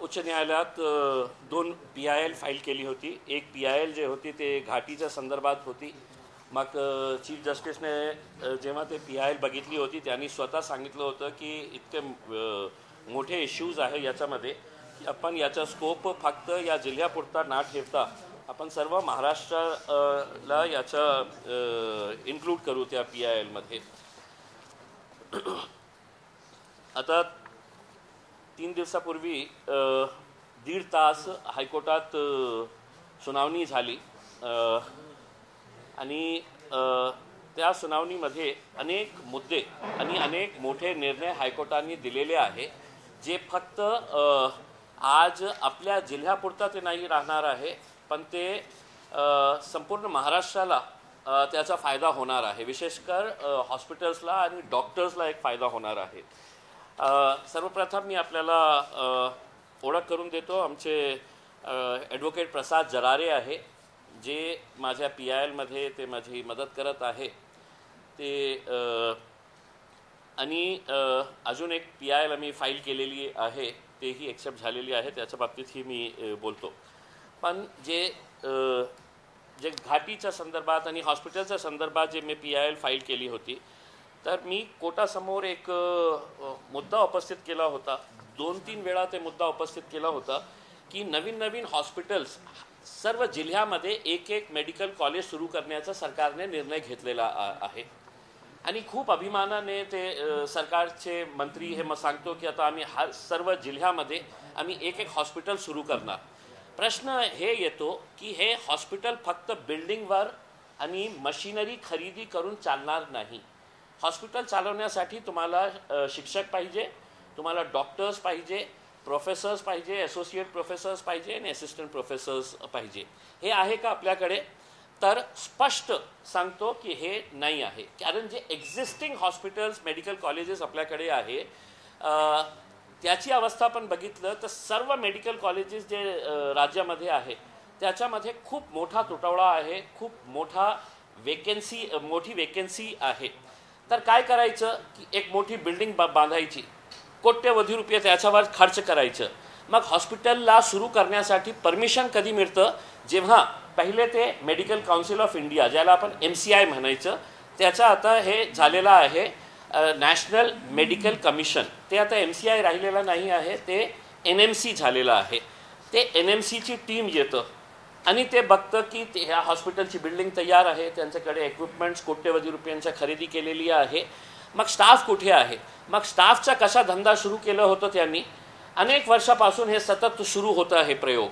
उच्च न्यायालयात दोन PIL फाईल केली होती. एक PIL जे होती ते घाटीच्या संदर्भात होती. मग चीफ जस्टिसने जेव्हा ते PIL बघितली होती त्यांनी स्वतः सांगितलं होतं की इतके मोठे इश्यूज आहे याच्यामध्ये की आपण याचा स्कोप फक्त या जिल्ह्यापुरता ना ठेवता आपण सर्व महाराष्ट्राला याचा इन्क्लूड करू त्या PIL मध्ये. आता 3 दिवसापूर्वी 1.5 तास हायकोर्टात सुनावणी झाली आणि त्या सुनावणीमध्ये अनेक मुद्दे आणि अनेक मोठे निर्णय हायकोर्टाने दिलेले आहे जे फक्त आज आपल्या जिल्ह्यापुरता ते नाही राहणार आहे पण ते संपूर्ण महाराष्ट्राला त्याचा फायदा होणार आहे. विशेषकर हॉस्पिटल्सला आणि डॉक्टर्सला एक फायदा होणार आहे. सर्वप्रथम मी आपल्याला ओळख करून देतो. आमचे ॲडव्होकेट प्रसाद जरारे आहे जे माझ्या PIL मध्ये ते माझी मदत करत आहे ते आणि अजून एक PIL आम्ही फाईल केलेली आहे तेही एक्सेप्ट झालेली आहे त्याच्या बाबतीतही मी बोलतो. पण जे घाटीच्या संदर्भात आणि हॉस्पिटलच्या संदर्भात जे मी PIL फाईल केली होती तर मी कोर्टासमोर एक मुद्दा उपस्थित केला होता. 2-3 वेळा ते मुद्दा उपस्थित केला होता की नवीन हॉस्पिटल्स सर्व जिल्ह्यामध्ये एक मेडिकल कॉलेज सुरू करण्याचा सरकारने निर्णय घेतलेला आहे आणि खूप अभिमानाने ते सरकारचे मंत्री हे मग सांगतो की आता आम्ही सर्व जिल्ह्यामध्ये आम्ही एक हॉस्पिटल सुरू करणार. प्रश्न हे येतो की हे हॉस्पिटल फक्त बिल्डिंगवर आणि मशिनरी खरेदी करून चालणार नाही. हॉस्पिटल चालवण्यासाठी तुम्हाला शिक्षक पाहिजे, तुम्हाला डॉक्टर्स पाहिजे, प्रोफेसर्स पाहिजे, असोसिएट प्रोफेसर्स पाहिजे आणि असिस्टंट प्रोफेसर्स पाहिजे. हे आहे का आपल्याकडे? तर स्पष्ट सांगतो की हे नाही आहे. कारण जे एक्झिस्टिंग हॉस्पिटल्स मेडिकल कॉलेजेस आपल्याकडे आहे त्याची अवस्था आपण बघितलं तर सर्व मेडिकल कॉलेजेस जे राज्यामध्ये आहे त्याच्यामध्ये खूप मोठा तुटवडा आहे, खूप मोठी वेकेन्सी आहे. तर काय करायचं की एक मोठी बिल्डिंग बांधायची, कोट्यवधी रुपये त्याच्यावर खर्च करायचं. मग हॉस्पिटलला सुरू करण्यासाठी परमिशन कधी मिळतं? जेव्हा पहिले ते मेडिकल काउन्सिल ऑफ इंडिया ज्याला आपण MCI म्हणायचं त्याचं आता हे झालेलं आहे नॅशनल मेडिकल कमिशन. ते आता MCI राहिलेला नाही आहे, ते NMC झालेलं आहे. ते NMCची टीम येतं आणि ते बघतं की ह्या हॉस्पिटलची बिल्डिंग तयार आहे, त्यांच्याकडे इक्विपमेंट्स कोट्यवधी रुपयांच्या खरेदी केलेली आहे. मग स्टाफ कुठे आहे? मग स्टाफचा कसा धंदा सुरू केलं होतं त्यांनी अनेक वर्षापासून हे सतत सुरू होतं आहे प्रयोग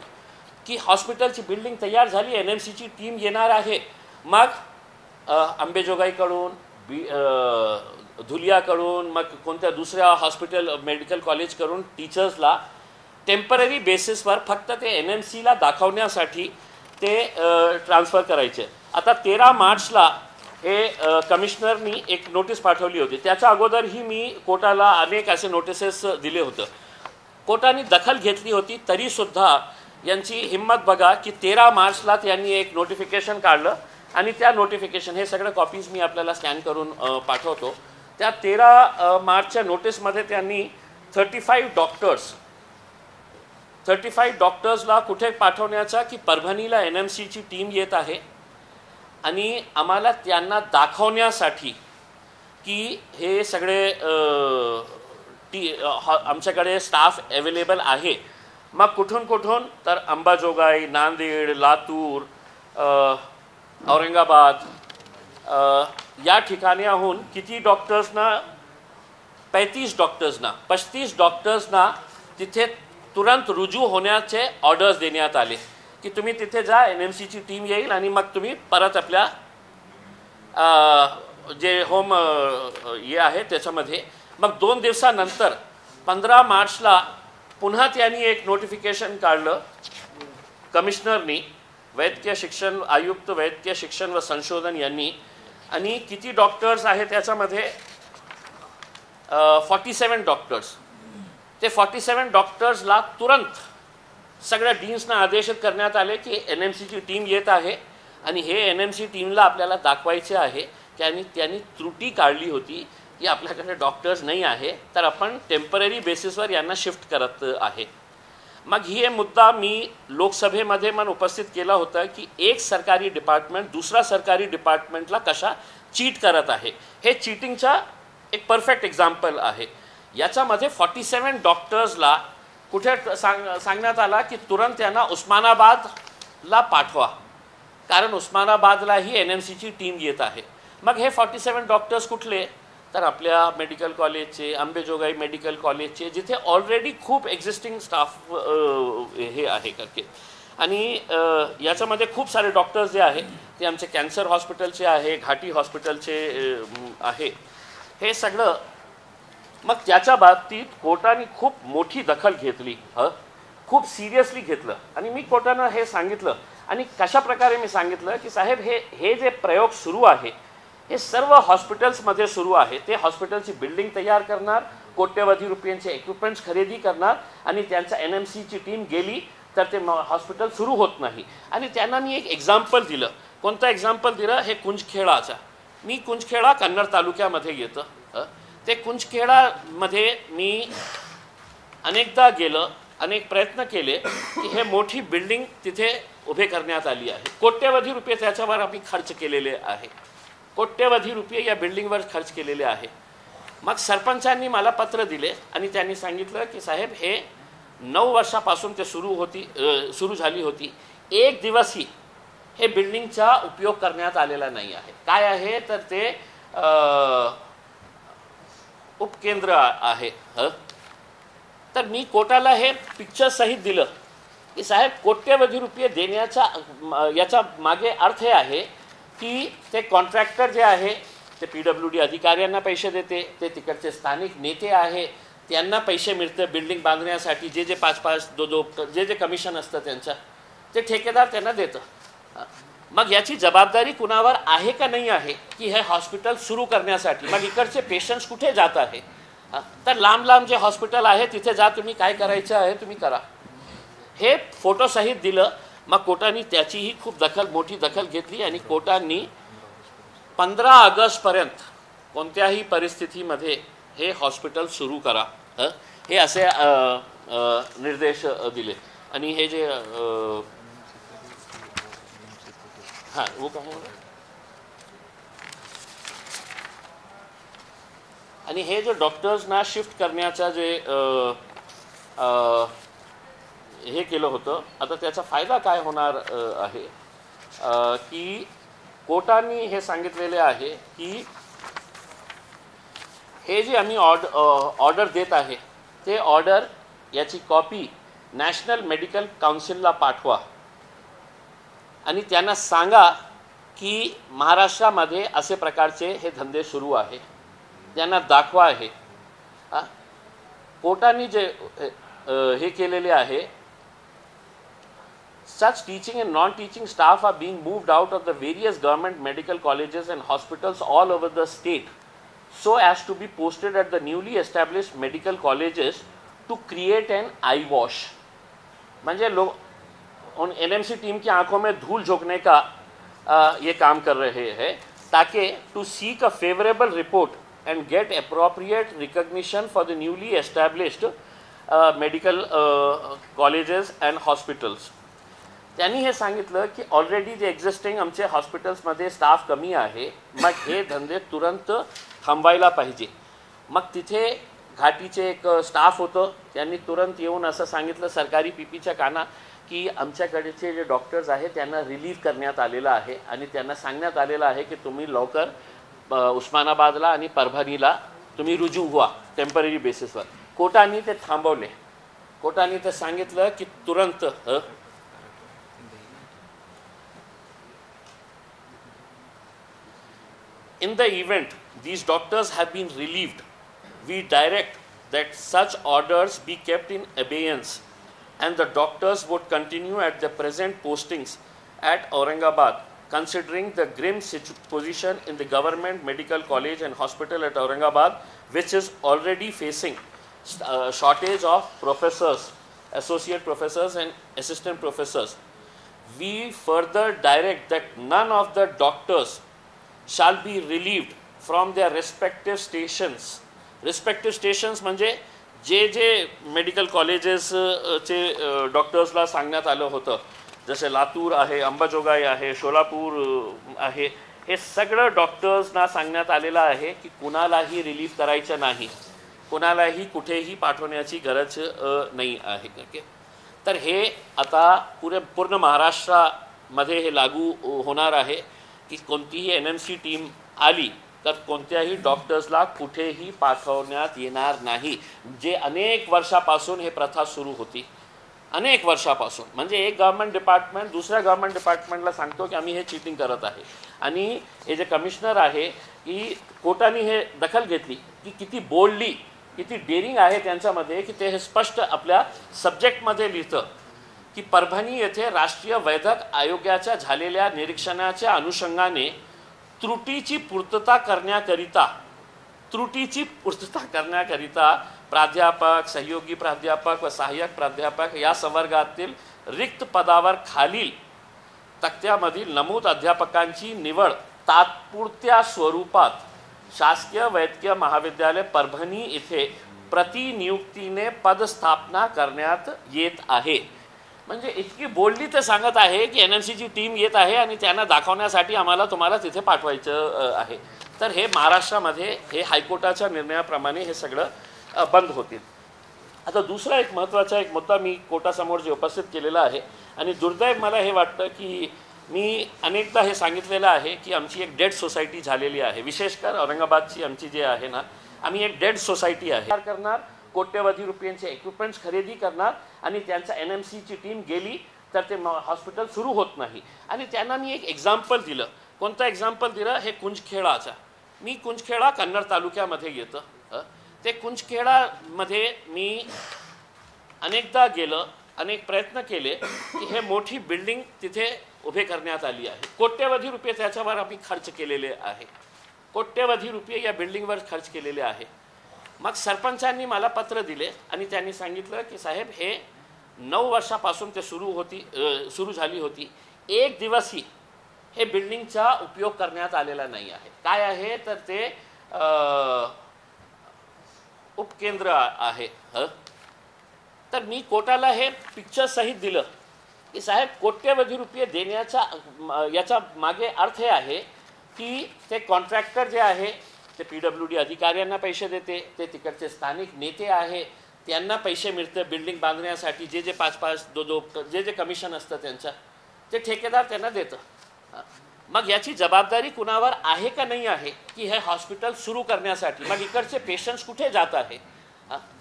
की हॉस्पिटलची बिल्डिंग तयार झाली, NMCची टीम येणार आहे. मग अंबेजोगाईकडून धुलियाकडून मग कोणत्या दुसऱ्या हॉस्पिटल मेडिकल कॉलेजकडून टीचर्सला टेम्पररी बेसिसवर फक्त ते NMCला दाखवण्यासाठी ते ट्रान्सफर करायचे. आता 13 मार्चला हे कमिशनरनी एक नोटीस पाठवली होती. त्याच्या अगोदरही मी कोर्टाला अनेक असे नोटिसेस दिले होतं. कोर्टाने दखल घेतली होती तरीसुद्धा यांची हिंमत बघा की 13 मार्चला त्यांनी एक नोटिफिकेशन काढलं आणि त्या नोटिफिकेशन हे सगळं कॉपीज मी आपल्याला स्कॅन करून पाठवतो. त्या 13 मार्चच्या नोटीसमध्ये त्यांनी 35 डॉक्टर्सला कुठे पाठवण्याचा की परभणीला NMCची टीम येत आहे आणि आम्हाला त्यांना दाखवण्यासाठी की हे सगळे आमच्याकडे स्टाफ अवेलेबल आहे. मग कुठून तर अंबाजोगाई, नांदेड, लातूर, औरंगाबाद या ठिकाणाहून किती डॉक्टर्सना 35 डॉक्टर्सना तिथे तुरंत रुजू होण्याचे ऑर्डर्स देण्यात आले की तुम्ही तिथे जा, NMCची टीम येईल आणि मग तुम्ही परत आपल्या जे होम हे आहे त्याच्यामध्ये. मग 2 दिवसानंतर 15 मार्चला पुन्हा त्यांनी एक नोटिफिकेशन काढलं कमिशनरनी, आयुक्त वैद्यकीय शिक्षण व संशोधन यांनी. आणि किती डॉक्टर्स आहे त्याच्यामध्ये 47 डॉक्टर्स. ते 47 डॉक्टर्सला तुरंत सगळ्या डीन्सना आदेशित करण्यात आले की NMCची टीम येत आहे आणि हे NMC टीमला आपल्याला दाखवायचे आहे की त्यांनी त्रुटी काढली होती की आपल्याकडे डॉक्टर्स नाही आहे तर आपण टेम्पररी बेसिसवर यांना शिफ्ट करत आहे. मग हे मुद्दा मी लोकसभेमध्ये मन उपस्थित केला होता की एक सरकारी डिपार्टमेंट दुसरा सरकारी डिपार्टमेंटला कशा चीट करत आहे. हे चीटिंगचा एक परफेक्ट एक्झाम्पल आहे. याच्यामध्ये 47 डॉक्टर्सला कुठे सांगण्यात आला की तुरंत त्यांना उस्मानाबादला पाठवा, कारण उस्मानाबादला ही NMCची टीम येत आहे. मग हे 47 डॉक्टर्स कुठले, तर आपल्या मेडिकल कॉलेजचे, अंबेजोगाई मेडिकल कॉलेजचे, जिथे ऑलरेडी खूप एक्झिस्टिंग स्टाफ हे आहे करके. आणि याच्यामध्ये खूप सारे डॉक्टर्स जे आहे ते आमचे कॅन्सर हॉस्पिटलचे आहे, घाटी हॉस्पिटलचे आहे, हे सगळं. मग त्याच्या बाबतीत कोर्टाने खूप मोठी दखल घेतली, खूप सिरियसली घेतलं. आणि मी कोर्टानं हे सांगितलं, आणि कशा प्रकारे मी सांगितलं की साहेब हे जे प्रयोग सुरू आहे हे सर्व हॉस्पिटल्समध्ये सुरू आहे. ते हॉस्पिटलची बिल्डिंग तयार करणार, कोट्यवधी रुपयांचे इक्विपमेंट्स खरेदी करणार, आणि त्यांचा NMCची टीम गेली तर ते हॉस्पिटल सुरू होत नाही. आणि त्यांना मी एक एक्झाम्पल दिलं. कोणतं एक्झाम्पल दिलं, हे कुंजखेडाचा. मी कुंजखेडा कन्नड तालुक्यामध्ये येतं. ते कुंजखेडामध्ये मी अनेकदा गेलं, अनेक प्रयत्न केले की हे मोठी बिल्डिंग तिथे उभे करण्यात आली आहे. कोट्यवधी रुपये त्याच्यावर आम्ही खर्च केलेले आहे. कोट्यवधी रुपये या बिल्डिंगवर खर्च केलेले आहे. मग सरपंचांनी मला पत्र दिले आणि त्यांनी सांगितलं की साहेब हे 9 वर्षापासून ते सुरू झाली होती, एक दिवसही हे बिल्डिंगचा उपयोग करण्यात आलेला नाही आहे. काय आहे तर ते उपकेंद्र आहे. तर मी कोर्टाला हे पिक्चर सहित दिलं की साहेब कोट्यवधी रुपये देण्याचा याचा मागे अर्थ हे आहे की ते कॉन्ट्रॅक्टर जे आहे ते PWD अधिकाऱ्यांना पैसे देते, ते तिकडचे स्थानिक नेते आहे त्यांना पैसे मिळतं बिल्डिंग बांधण्यासाठी. जे 5-5, 2-2 जे कमिशन असतं त्यांचं ते ठेकेदार त्यांना देतं. मग याची जबाबदारी कुणावर आहे का नाही आहे की हे हॉस्पिटल सुरू करण्यासाठी. मग इकडचे पेशंट्स कुठे जात आहे, तर लांब लांब जे हॉस्पिटल आहे तिथे जा, तुम्ही काय करायचं आहे तुम्ही करा. हे फोटोसहित दिलं. मग कोर्टाने त्याचीही खूप मोठी दखल घेतली आणि कोर्टाने 15 ऑगस्टपर्यंत कोणत्याही परिस्थितीमध्ये हे हॉस्पिटल सुरू करा, हे असे निर्देश दिले. आणि हे जे हां वो काय आणि हे जे डॉक्टर्सना शिफ्ट करण्याचा जे हे केलं होतं, आता त्याचा फायदा काय होणार आहे की कोर्टाने हे सांगितलेले आहे की हे जे आम्ही ऑर्डर देत आहे ते ऑर्डर याची कॉपी नॅशनल मेडिकल काउन्सिलला पाठवा आणि त्यांना सांगा की महाराष्ट्रामध्ये असे प्रकारचे हे धंदे सुरू आहे, त्यांना दाखवा आहे. कोर्टाने जे हे केलेले आहे, such teaching and non-teaching staff are being moved out of the various government medical colleges and hospitals all over the state so as to be posted at the newly established medical colleges to create an eye wash. म्हणजे लोग उन NMC team की आंखों में धूल झोंकने का ये काम कर रहे हैं ताकि to seek a favorable report and get appropriate recognition for the newly established medical colleges and hospitals. त्यांनी हे सांगितलं की ऑलरेडी जे एक्झिस्टिंग आमचे हॉस्पिटल्समध्ये स्टाफ कमी आहे, मग हे धंदे तुरंत थांबवायला पाहिजे. मग तिथे घाटीचे एक स्टाफ होतं, त्यांनी तुरंत येऊन असं सांगितलं सरकारी PPच्या काना की आमच्याकडचे जे डॉक्टर्स आहेत त्यांना रिलीव्ह करण्यात आलेलं आहे आणि त्यांना सांगण्यात आलेलं आहे की तुम्ही लवकर उस्मानाबादला आणि परभणीला तुम्ही रुजू व्हा टेम्पररी बेसिसवर. कोर्टाने ते थांबवले. कोर्टाने ते सांगितलं की तुरंत in the event these doctors have been relieved, we direct that such orders be kept in abeyance and the doctors would continue at their present postings at Aurangabad, considering the grim position in the government medical college and hospital at Aurangabad, which is already facing shortage of professors, associate professors and assistant professors. We further direct that none of the doctors shall be relieved from their respective stations. Respective stations म्हणजे जे जे medical कॉलेजेसचे डॉक्टर्सला सांगण्यात आलं होतं, जसे लातूर आहे, अंबाजोगाई आहे, सोलापूर आहे, हे सगळं डॉक्टर्सना सांगण्यात आलेलं आहे की कुणालाही रिलीफ करायचं नाही, कुणालाही कुठेही पाठवण्याची गरज नाही आहे. ओके, तर हे आता पूर्ण महाराष्ट्रामध्ये हे लागू होणार आहे की कोणतीही NMC टीम आली तर कोणत्याही डॉक्टर्सला कुठेही पाठवण्यात येणार नाही. जे अनेक वर्षापासून हे प्रथा सुरू होती, अनेक वर्षापासून, म्हणजे एक गव्हर्नमेंट डिपार्टमेंट दुसऱ्या गव्हर्नमेंट डिपार्टमेंटला सांगतो की आम्ही हे चीटिंग करत आहे, आणि हे जे कमिशनर आहे की कोर्टाने हे दखल घेतली की किती बोल्डली, किती डेअरिंग आहे त्यांच्यामध्ये, की ते हे स्पष्ट आपल्या सब्जेक्टमध्ये लिहितं की परभणी येथे राष्ट्रीय वैद्यक आयोगाच्या झालेल्या निरीक्षणाच्या अनुषंगाने त्रुटीची पूर्तता करण्याकरिता प्राध्यापक, सहयोगी प्राध्यापक व सहाय्यक प्राध्यापक या संवर्गातील रिक्त पदावर खालील तक्त्यामधील नमूद अध्यापकांची निवड तात्पुरत्या स्वरूपात शासकीय वैद्यकीय महाविद्यालय परभणी येथे प्रतिनियुक्तीने पदस्थापना करण्यात येत आहे. म्हणजे इतकी बोलली ते सांगत आहे की NMCची टीम येत आहे आणि त्यांना दाखवण्यासाठी तुम्हाला तिथे पाठवायचं आहे. तर हे महाराष्ट्रामध्ये हे हायकोर्टाच्या निर्णयाप्रमाणे हे सगळं बंद होतील. आता दुसरा एक महत्त्वाचा एक मुद्दा मी कोर्टासमोर जे उपस्थित केलेला आहे, आणि दुर्दैव मला हे वाटतं की मी अनेकदा हे सांगितलेलं आहे की आमची एक डेड सोसायटी झालेली आहे, विशेषकर औरंगाबादची आमची जे आहे ना, आम्ही एक डेड सोसायटी आहे करणार, कोट्यवधी रुपयांचे इक्विपमेंट्स खरेदी करणार, आणि त्यांचा NMCची टीम गेली तर ते हॉस्पिटल सुरू होत नाही. आणि त्यांना मी एक एक्झाम्पल दिलं. कोणतं एक्झाम्पल दिलं? हे कुंजखेडाचा. मी कुंजखेडा कन्नड तालुक्यामध्ये येतं. ते कुंजखेडामध्ये मी अनेकदा गेलं, अनेक प्रयत्न केले की हे मोठी बिल्डिंग तिथे उभे करण्यात आली आहे. कोट्यवधी रुपये त्याच्यावर आम्ही खर्च केलेले आहे, कोट्यवधी रुपये या बिल्डिंगवर खर्च केलेले आहे. मग सरपंचांनी मला पत्र दिले आणि त्यांनी सांगितलं की साहेब, हे 9 वर्षापासून ते सुरू झाली होती, एक दिवसही हे बिल्डिंगचा उपयोग करण्यात आलेला नाही आहे. काय आहे तर ते उपकेंद्र आहे. तर मी कोर्टाला हे पिक्चर सहित दिलं की साहेब, कोट्यवधी रुपये देण्याचा याचा मागे अर्थ हे आहे की ते कॉन्ट्रॅक्टर जे आहे ते PWD अधिकाऱ्यांना पैसे देते, ते तिकडचे स्थानिक नेते आहे त्यांना पैसे मिळते बिल्डिंग बांधण्यासाठी, जे 5-5, 2-2 जे कमिशन असतं त्यांचं, ते ठेकेदार त्यांना देतं. मग याची जबाबदारी कुणावर आहे का नाही आहे की हे हॉस्पिटल सुरू करण्यासाठी? मग इकडचे पेशंट्स कुठे जात आहे?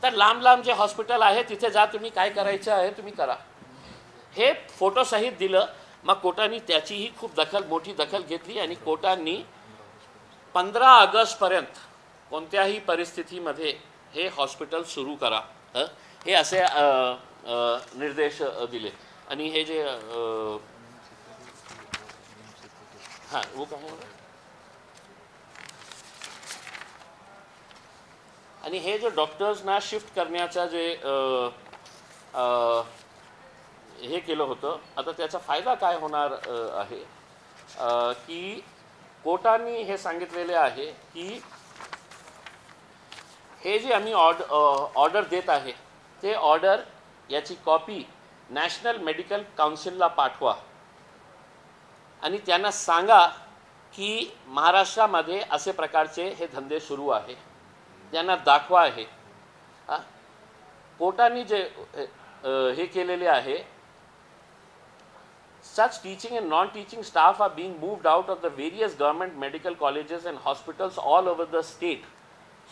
तर लांब जे हॉस्पिटल आहे तिथे जा, तुम्ही काय करायचं आहे तुम्ही करा. हे फोटोसहित दिलं. मग कोर्टाने त्याचीही खूप मोठी दखल घेतली आणि कोर्टाने 15 ऑगस्टपर्यंत कोणत्याही परिस्थितीमध्ये हे हॉस्पिटल सुरू करा, हे असे निर्देश दिले. आणि हे जे वो काय आणि हे जे डॉक्टर्सना शिफ्ट करण्याचा जे हे केलं होतं, आता त्याचा फायदा काय होणार आहे की कोर्टाने हे सांगितलेले आहे की हे जे आम्ही ऑर्डर देत आहे ते ऑर्डर याची कॉपी नॅशनल मेडिकल काउन्सिलला पाठवा आणि त्यांना सांगा की महाराष्ट्रामध्ये असे प्रकारचे हे धंदे सुरू आहे, त्यांना दाखवा आहे. कोर्टाने जे हे केलेले आहे, such teaching and non-teaching staff are being moved out of the various government medical colleges and hospitals all over the state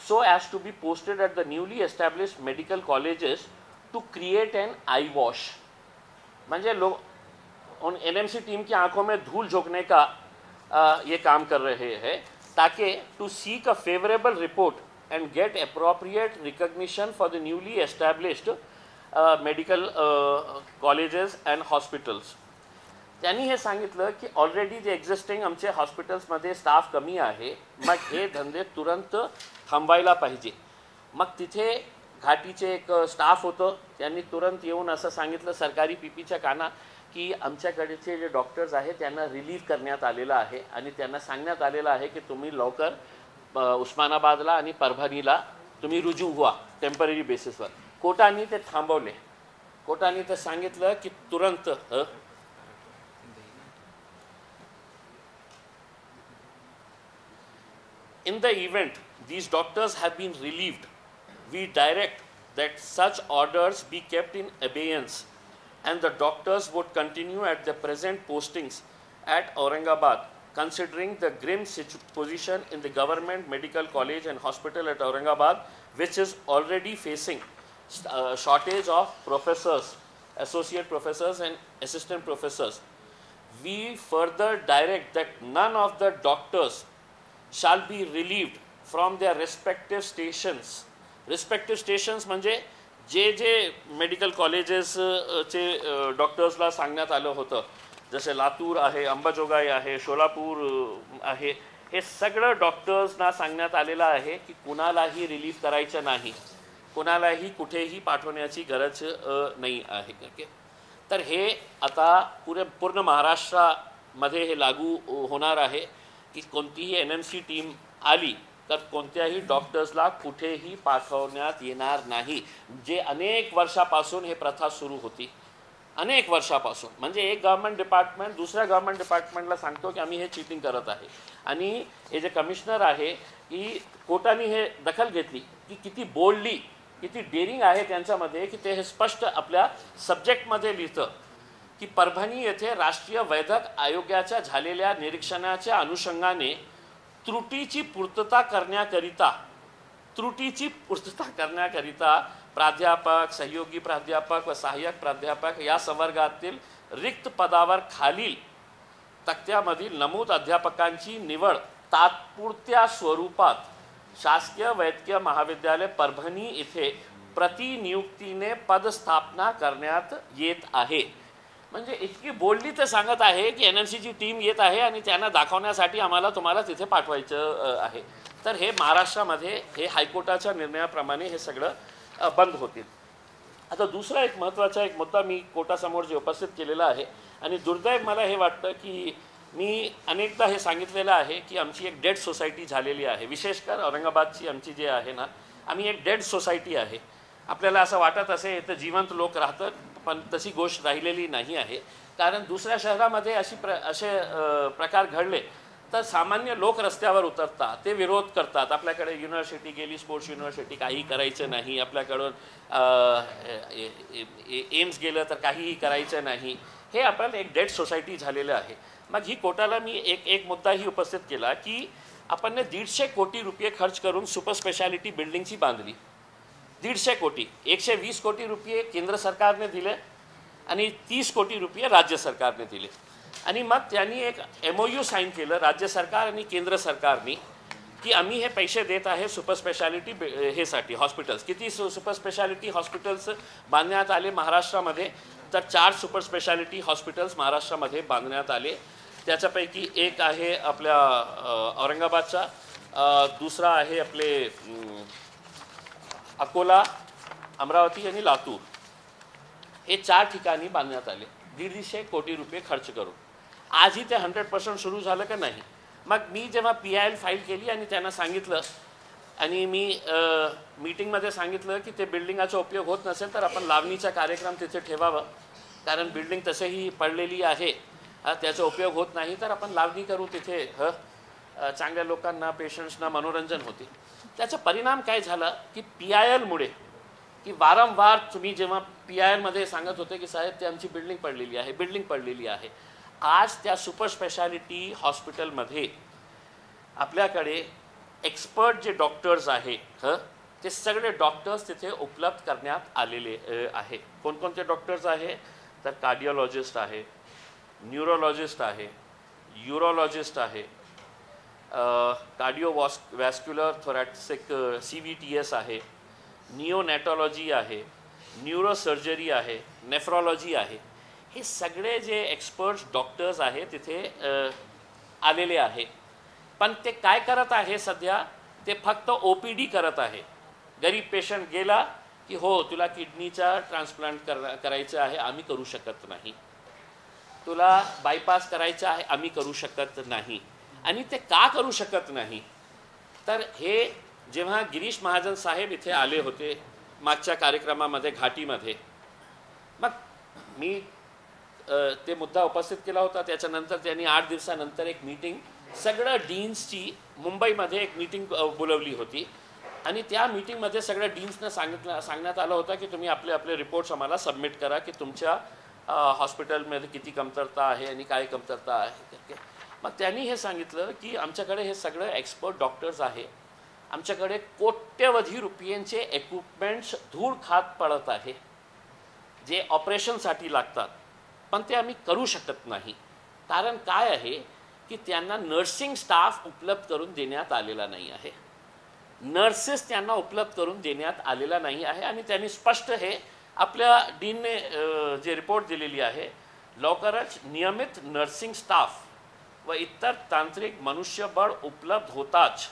so as to be posted at the newly established medical colleges to create an eye wash. म्हणजे लोग उन NMC team की आंखों में धूल झोंकने का ये काम कर रहे हैं ताकि to seek a favorable report and get appropriate recognition for the newly established medical colleges and hospitals. त्यांनी हे सांगितलं की ऑलरेडी जे एक्झिस्टिंग आमचे हॉस्पिटल्समध्ये स्टाफ कमी आहे, मग हे धंदे तुरंत थांबायला पाहिजे. मग तिथे घाटीचे एक स्टाफ होतं, त्यांनी तुरंत येऊन असं सांगितलं सरकारी PPच्या काना की आमच्याकडचे जे डॉक्टर्स आहेत त्यांना रिलीव्ह करण्यात आलेलं आहे आणि त्यांना सांगण्यात आलेलं आहे की तुम्ही लवकर उस्मानाबादला आणि परभणीला तुम्ही रुजू व्हा. टेम्पररी बेसिसवर. कोर्टाने ते थांबवले. कोर्टाने ते सांगितलं की तुरंत in the event these doctors have been relieved, we direct that such orders be kept in abeyance and the doctors would continue at their present postings at Aurangabad, considering the grim position in the government medical college and hospital at Aurangabad, which is already facing shortage of professors, associate professors and assistant professors. We further direct that none of the doctors shall be relieved from their respective stations. Respective stations म्हणजे जे medical colleges चे डॉक्टर्सला सांगण्यात आलं होतं, जसे लातूर आहे, अंबाजोगाई आहे, सोलापूर आहे, हे सगळं डॉक्टर्सना सांगण्यात आलेलं आहे की कुणालाही रिलीफ करायचं नाही, कुणालाही कुठेही पाठवण्याची गरज नाही आहे. ओके, तर हे आता पूर्ण महाराष्ट्रामध्ये हे लागू होणार आहे की कोणतीही NMC टीम आली तर कोणत्याही डॉक्टर्सला कुठेही पाठवण्यात येणार नाही. जे अनेक वर्षापासून हे प्रथा सुरू होती, अनेक वर्षापासून, म्हणजे एक गव्हर्नमेंट डिपार्टमेंट दुसऱ्या गव्हर्नमेंट डिपार्टमेंटला सांगतो की आम्ही हे चीटिंग करत आहे, आणि हे जे कमिशनर आहे की कोर्टाने हे दखल घेतली की किती बोल्डली, किती डेअरिंग आहे त्यांच्यामध्ये, की ते हे स्पष्ट आपल्या सब्जेक्टमध्ये लिहितं की परभणी येथे राष्ट्रीय वैद्यक आयोगाच्या झालेल्या निरीक्षणाच्या अनुषंगाने त्रुटीची पूर्तता करण्याकरिता प्राध्यापक, सहयोगी प्राध्यापक व सहाय्यक प्राध्यापक या संवर्गातील रिक्त पदावर खालील तक्त्यामधील नमूद अध्यापकांची निवड तात्पुरत्या स्वरूपात शासकीय वैद्यकीय महाविद्यालय परभणी येथे प्रतिनियुक्तीने पदस्थापना करण्यात येत आहे. म्हणजे इतकी बोलली ते सांगत आहे की NMCची टीम येत आहे आणि त्यांना दाखवण्यासाठी तुम्हाला तिथे पाठवायचं आहे. तर हे महाराष्ट्रामध्ये हे हायकोर्टाच्या निर्णयाप्रमाणे हे सगळं बंद होतील. आता दुसरा एक महत्त्वाचा एक मुद्दा मी कोर्टासमोर जे उपस्थित केलेला आहे, आणि दुर्दैव मला हे वाटतं की मी अनेकदा हे सांगितलेलं आहे की आमची एक डेड सोसायटी झालेली आहे, विशेषकर औरंगाबादची आमची जे आहे ना, आम्ही एक डेड सोसायटी आहे. आपल्याला असं वाटत असे तर जिवंत लोक राहतात, पण तशी गोष्ट राहिलेली नाही आहे. कारण दुसऱ्या शहरामध्ये असे प्रकार घडले तर सामान्य लोक रस्त्यावर उतरतात, ते विरोध करतात. आपल्याकडे युनिव्हर्सिटी गेली, स्पोर्ट्स युनिव्हर्सिटी, काही करायचं नाही, आपल्याकडून एम्स गेलं तर काहीही करायचं नाही. हे आपल्याला एक डेड सोसायटी झालेलं आहे. मग ही कोर्टाला मी एक मुद्दाही उपस्थित केला की आपण 150 कोटी रुपये खर्च करून सुपर स्पेशालिटी बिल्डिंगची बांधली. 150 कोटी, 120 कोटी रुपये केंद्र सरकारने दिले आणि 30 कोटी रुपये राज्य सरकारने दिले. आणि मग त्यांनी एक MOU साईन केलं राज्य सरकार आणि केंद्र सरकारने की आम्ही हे पैसे देत आहे सुपर स्पेशालिटी हेसाठी हॉस्पिटल्स. किती सुपर स्पेशालिटी हॉस्पिटल्स बांधण्यात आले महाराष्ट्रामध्ये? तर 4 सुपर स्पेशालिटी हॉस्पिटल्स महाराष्ट्रामध्ये बांधण्यात आले. त्याच्यापैकी एक आहे आपल्या औरंगाबादचा, दुसरा आहे आपले अकोला, अमरावती आणि लातूर. हे 4 ठिकाणी बांधण्यात आले 150 कोटी रुपये खर्च करून. आजही ते 100% सुरू झालं का नाही? मग मी जेव्हा PIL फाईल केली आणि त्यांना सांगितलं, आणि मी मीटिंगमध्ये सांगितलं की ते बिल्डिंगाचा उपयोग होत नसेल तर आपण लावणीचा कार्यक्रम तिथे ठेवावा, कारण बिल्डिंग तसेही पडलेली आहे, त्याचा उपयोग होत नाही तर आपण लावणी करू तिथे, चांगल्या लोकांना, पेशंट्सना मनोरंजन होते. त्याचा परिणाम काय झाला की PIL मुळे, की वारंवार तुम्ही जेव्हा PILमध्ये सांगत होते की साहेब ते आमची बिल्डिंग पडलेली आहे, आज त्या सुपर स्पेशालिटी हॉस्पिटलमध्ये आपल्याकडे एक्सपर्ट जे डॉक्टर्स आहे ते सगळे डॉक्टर्स तिथे उपलब्ध करण्यात आलेले आहे. कोणकोणते डॉक्टर्स आहे? तर कार्डिओलॉजिस्ट आहे, न्यूरोलॉजिस्ट आहे, यूरोलॉजिस्ट आहे, कार्डिओवॅस्क्युलर थोरॅसिक CVTS आहे, निओनॅटॉलॉजी आहे, न्यूरोसर्जरी आहे, नेफ्रॉलॉजी आहे. हे सगळे जे एक्सपर्ट्स डॉक्टर्स आहे तिथे आलेले आहे. पण ते काय करत आहे सध्या? ते फक्त OPD करत आहे. गरीब पेशंट गेला की हो तुला किडनीचा ट्रान्सप्लांट करायचं आहे, आम्ही करू शकत नाही. तुला बायपास करायचं आहे, आम्ही करू शकत नाही. आणि ते का करू शकत नाही? तर हे जेव्हा गिरीश महाजन साहेब इथे आले होते मागच्या कार्यक्रमामध्ये घाटीमध्ये. मग मी ते मुद्दा उपस्थित केला होता. त्याच्यानंतर त्यांनी 8 दिवसानंतर एक मीटिंग सगळं डीन्सची मुंबईमध्ये एक मीटिंग बोलवली होती आणि त्या मीटिंगमध्ये सगळ्या डीन्सनं सांगण्यात आलं होतं की तुम्ही आपले रिपोर्ट्स आम्हाला सबमिट करा की तुमच्या हॉस्पिटलमध्ये किती कमतरता आहे आणि काय कमतरता आहे. मग त्यांनी हे सांगितलं की आमच्याकडे हे सगळं एक्सपर्ट डॉक्टर्स आहे, आमच्याकडे कोट्यवधी रुपयांचे इक्विपमेंट्स धूळ खात पडत आहे जे ऑपरेशनसाठी लागतात, पण ते आम्ही करू शकत नाही. कारण काय आहे की त्यांना नर्सिंग स्टाफ उपलब्ध करून देण्यात आलेला नाही आहे, नर्सेस त्यांना उपलब्ध करून देण्यात आलेला नाही आहे. आणि त्यांनी स्पष्ट हे आपल्या डीनने जे रिपोर्ट दिलेली आहे, लवकरच नियमित नर्सिंग स्टाफ व इतर तांत्रिक मनुष्यबळ उपलब्ध होताच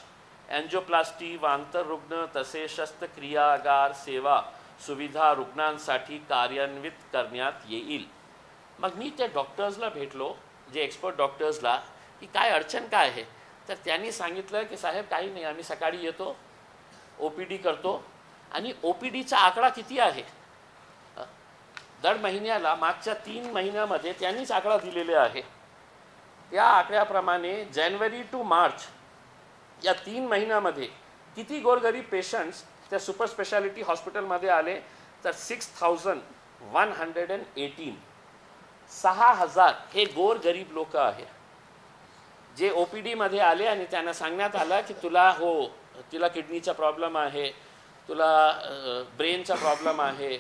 एन्जिओप्लास्टी व आंतररुग्ण तसेच शस्त्रक्रियागार सेवा सुविधा रुग्णांसाठी कार्यान्वित करण्यात येईल. मग मी त्या डॉक्टर्सला भेटलो, जे एक्सपर्ट डॉक्टर्सला, की काय अडचण काय आहे. तर त्यांनी सांगितलं की साहेब काही नाही, आम्ही सकाळी येतो, OPD करतो आणि OPDचा आकडा किती आहे दर महिन्याला मागच्या 3 महिन्यामध्ये त्यांनीच आकडा दिलेले आहे. त्या आकड्याप्रमाणे जानेवारी टू मार्च या 3 महिन्यामध्ये किती गोरगरीब पेशंट्स त्या सुपर स्पेशालिटी हॉस्पिटलमध्ये आले तर 6118. 6000 हे गोरगरीब लोक आहे जे OPD मध्ये आले आणि त्यांना सांगण्यात आलं की तिला किडनीचा प्रॉब्लेम आहे, तुला ब्रेनचा प्रॉब्लेम आहे,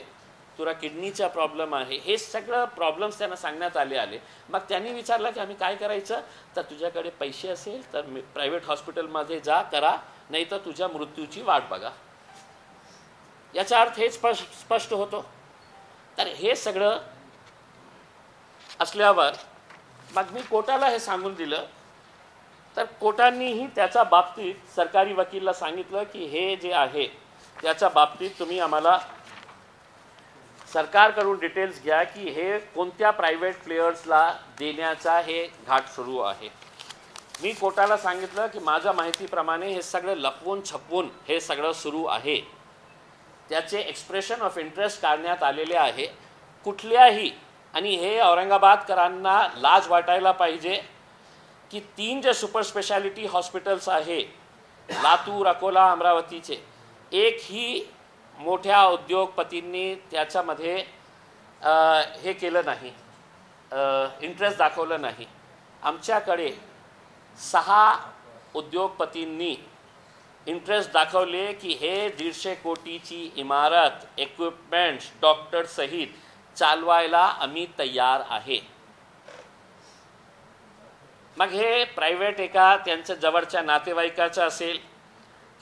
तुला किडनीचा प्रॉब्लेम आहे. हे सगळं प्रॉब्लेम्स त्यांना सांगण्यात आले. मग त्यांनी विचारलं की आम्ही काय करायचं. तर तुझ्याकडे पैसे असेल तर प्रायव्हेट हॉस्पिटलमध्ये जा, करा, नाही तर तुझ्या मृत्यूची वाट बघा. याचा अर्थ हेच स्पष्ट होतो. तर हे सगळं असल्यावर मग मी कोर्टाला हे सांगून दिलं. तर कोर्टानेही त्याच्या बाबतीत सरकारी वकीलला सांगितलं की हे जे आहे त्याच्या बाबतीत तुम्ही आम्हाला सरकारकडून डिटेल्स घ्या की हे कोणत्या प्रायव्हेट प्लेयर्सला देण्याचा हे घाट सुरू आहे. मी कोर्टाला सांगितलं की माझ्या माहितीप्रमाणे हे सगळं लपवून छपवून हे सगळं सुरू आहे. त्याचे एक्सप्रेशन ऑफ इंटरेस्ट काढण्यात आलेले आहे कुठल्याही. आणि हे औरंगाबादकरांना लाज वाटायला पाहिजे की 3 जे सुपर स्पेशालिटी हॉस्पिटल्स आहे लातूर, अकोला, अमरावतीचे, एकही मोठ्या उद्योगपतींनी त्याच्यामध्ये हे केलं नाही, इंटरेस्ट दाखवलं नाही. आमच्याकडे 6 उद्योगपतींनी इंटरेस्ट दाखवले की हे 150 कोटीची इमारत, इक्विपमेंट्स, डॉक्टर सहित चालवायला आम्ही तयार आहे. मग हे प्रायव्हेट एका त्यांच्या जवळच्या नातेवाईकाचं असेल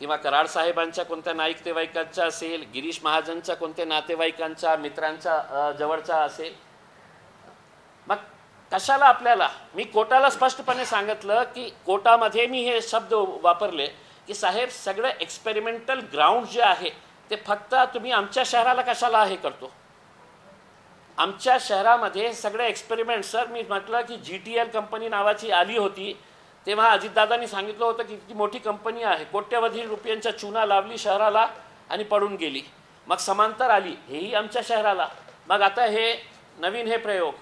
किंवा कराड साहेबांच्या कोणत्या नातेवाईकांचा असेल, गिरीश महाजनच्या कोणत्या नातेवाईकांच्या मित्रांच्या जवळचा असेल. मग कशाला आपल्याला. मी कोर्टाला स्पष्टपणे सांगितलं की कोर्टामध्ये मी हे शब्द वापरले की साहेब सगळं एक्सपेरिमेंटल ग्राउंड जे आहे ते फक्त तुम्ही आमच्या शहराला कशाला हे करतो. आमच्या शहरामध्ये सगळे एक्सपेरिमेंट. सर मी म्हटलं की GTL कंपनी नावाची आली होती तेव्हा अजितदादांनी सांगितलं होतं की किती मोठी कंपनी आहे, कोट्यवधी रुपयांच्या चुना लावली शहराला आणि पडून गेली. मग समांतर आली हेही आमच्या शहराला. मग आता हे नवीन हे प्रयोग.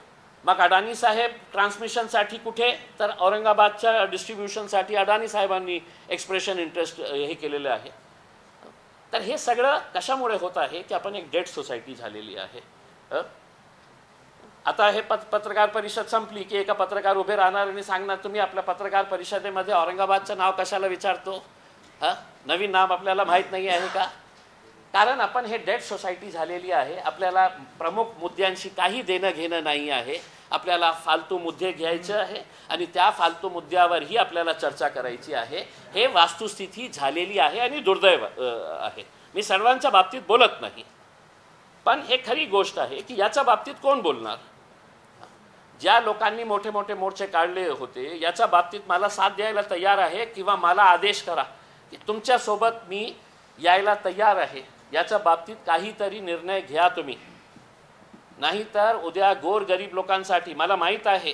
मग अडाणी साहेब ट्रान्समिशनसाठी कुठे, तर औरंगाबादच्या डिस्ट्रीब्युशनसाठी अडाणी साहेबांनी एक्सप्रेशन इंटरेस्ट हे केलेलं आहे. तर हे सगळं कशामुळे होत आहे की आपण एक डेड सोसायटी झालेली आहे. आता हे पत्रकार परिषद संपली की एका पत्रकार उभे राहणार आणि सांगणार तुम्ही आपल्या पत्रकार परिषदेमध्ये औरंगाबादचं नाव कशाला विचारतो. नवीन नाव आपल्याला माहीत नाही आहे का. कारण आपण हे डेड सोसायटी झालेली आहे. आपल्याला प्रमुख मुद्द्यांशी काही देणं घेणं नाही आहे. आपल्याला फालतू मुद्दे घ्यायचे आहे आणि त्या फालतू मुद्द्यावरही आपल्याला चर्चा करायची आहे. हे वास्तुस्थिती झालेली आहे आणि दुर्दैव आहे. मी सर्वांच्या बाबतीत बोलत नाही, पण हे खरी गोष्ट आहे की याच्या बाबतीत कोण बोलणार. ज्या लोकांनी मोठे मोठे मोर्चे काढले होते याच्या बाबतीत मला साथ द्यायला तयार आहे किंवा मला आदेश करा की तुमच्यासोबत मी यायला तयार आहे. याच्या बाबतीत काहीतरी निर्णय घ्या तुम्ही. नाहीतर उद्या गोरगरीब लोकांसाठी. मला माहीत आहे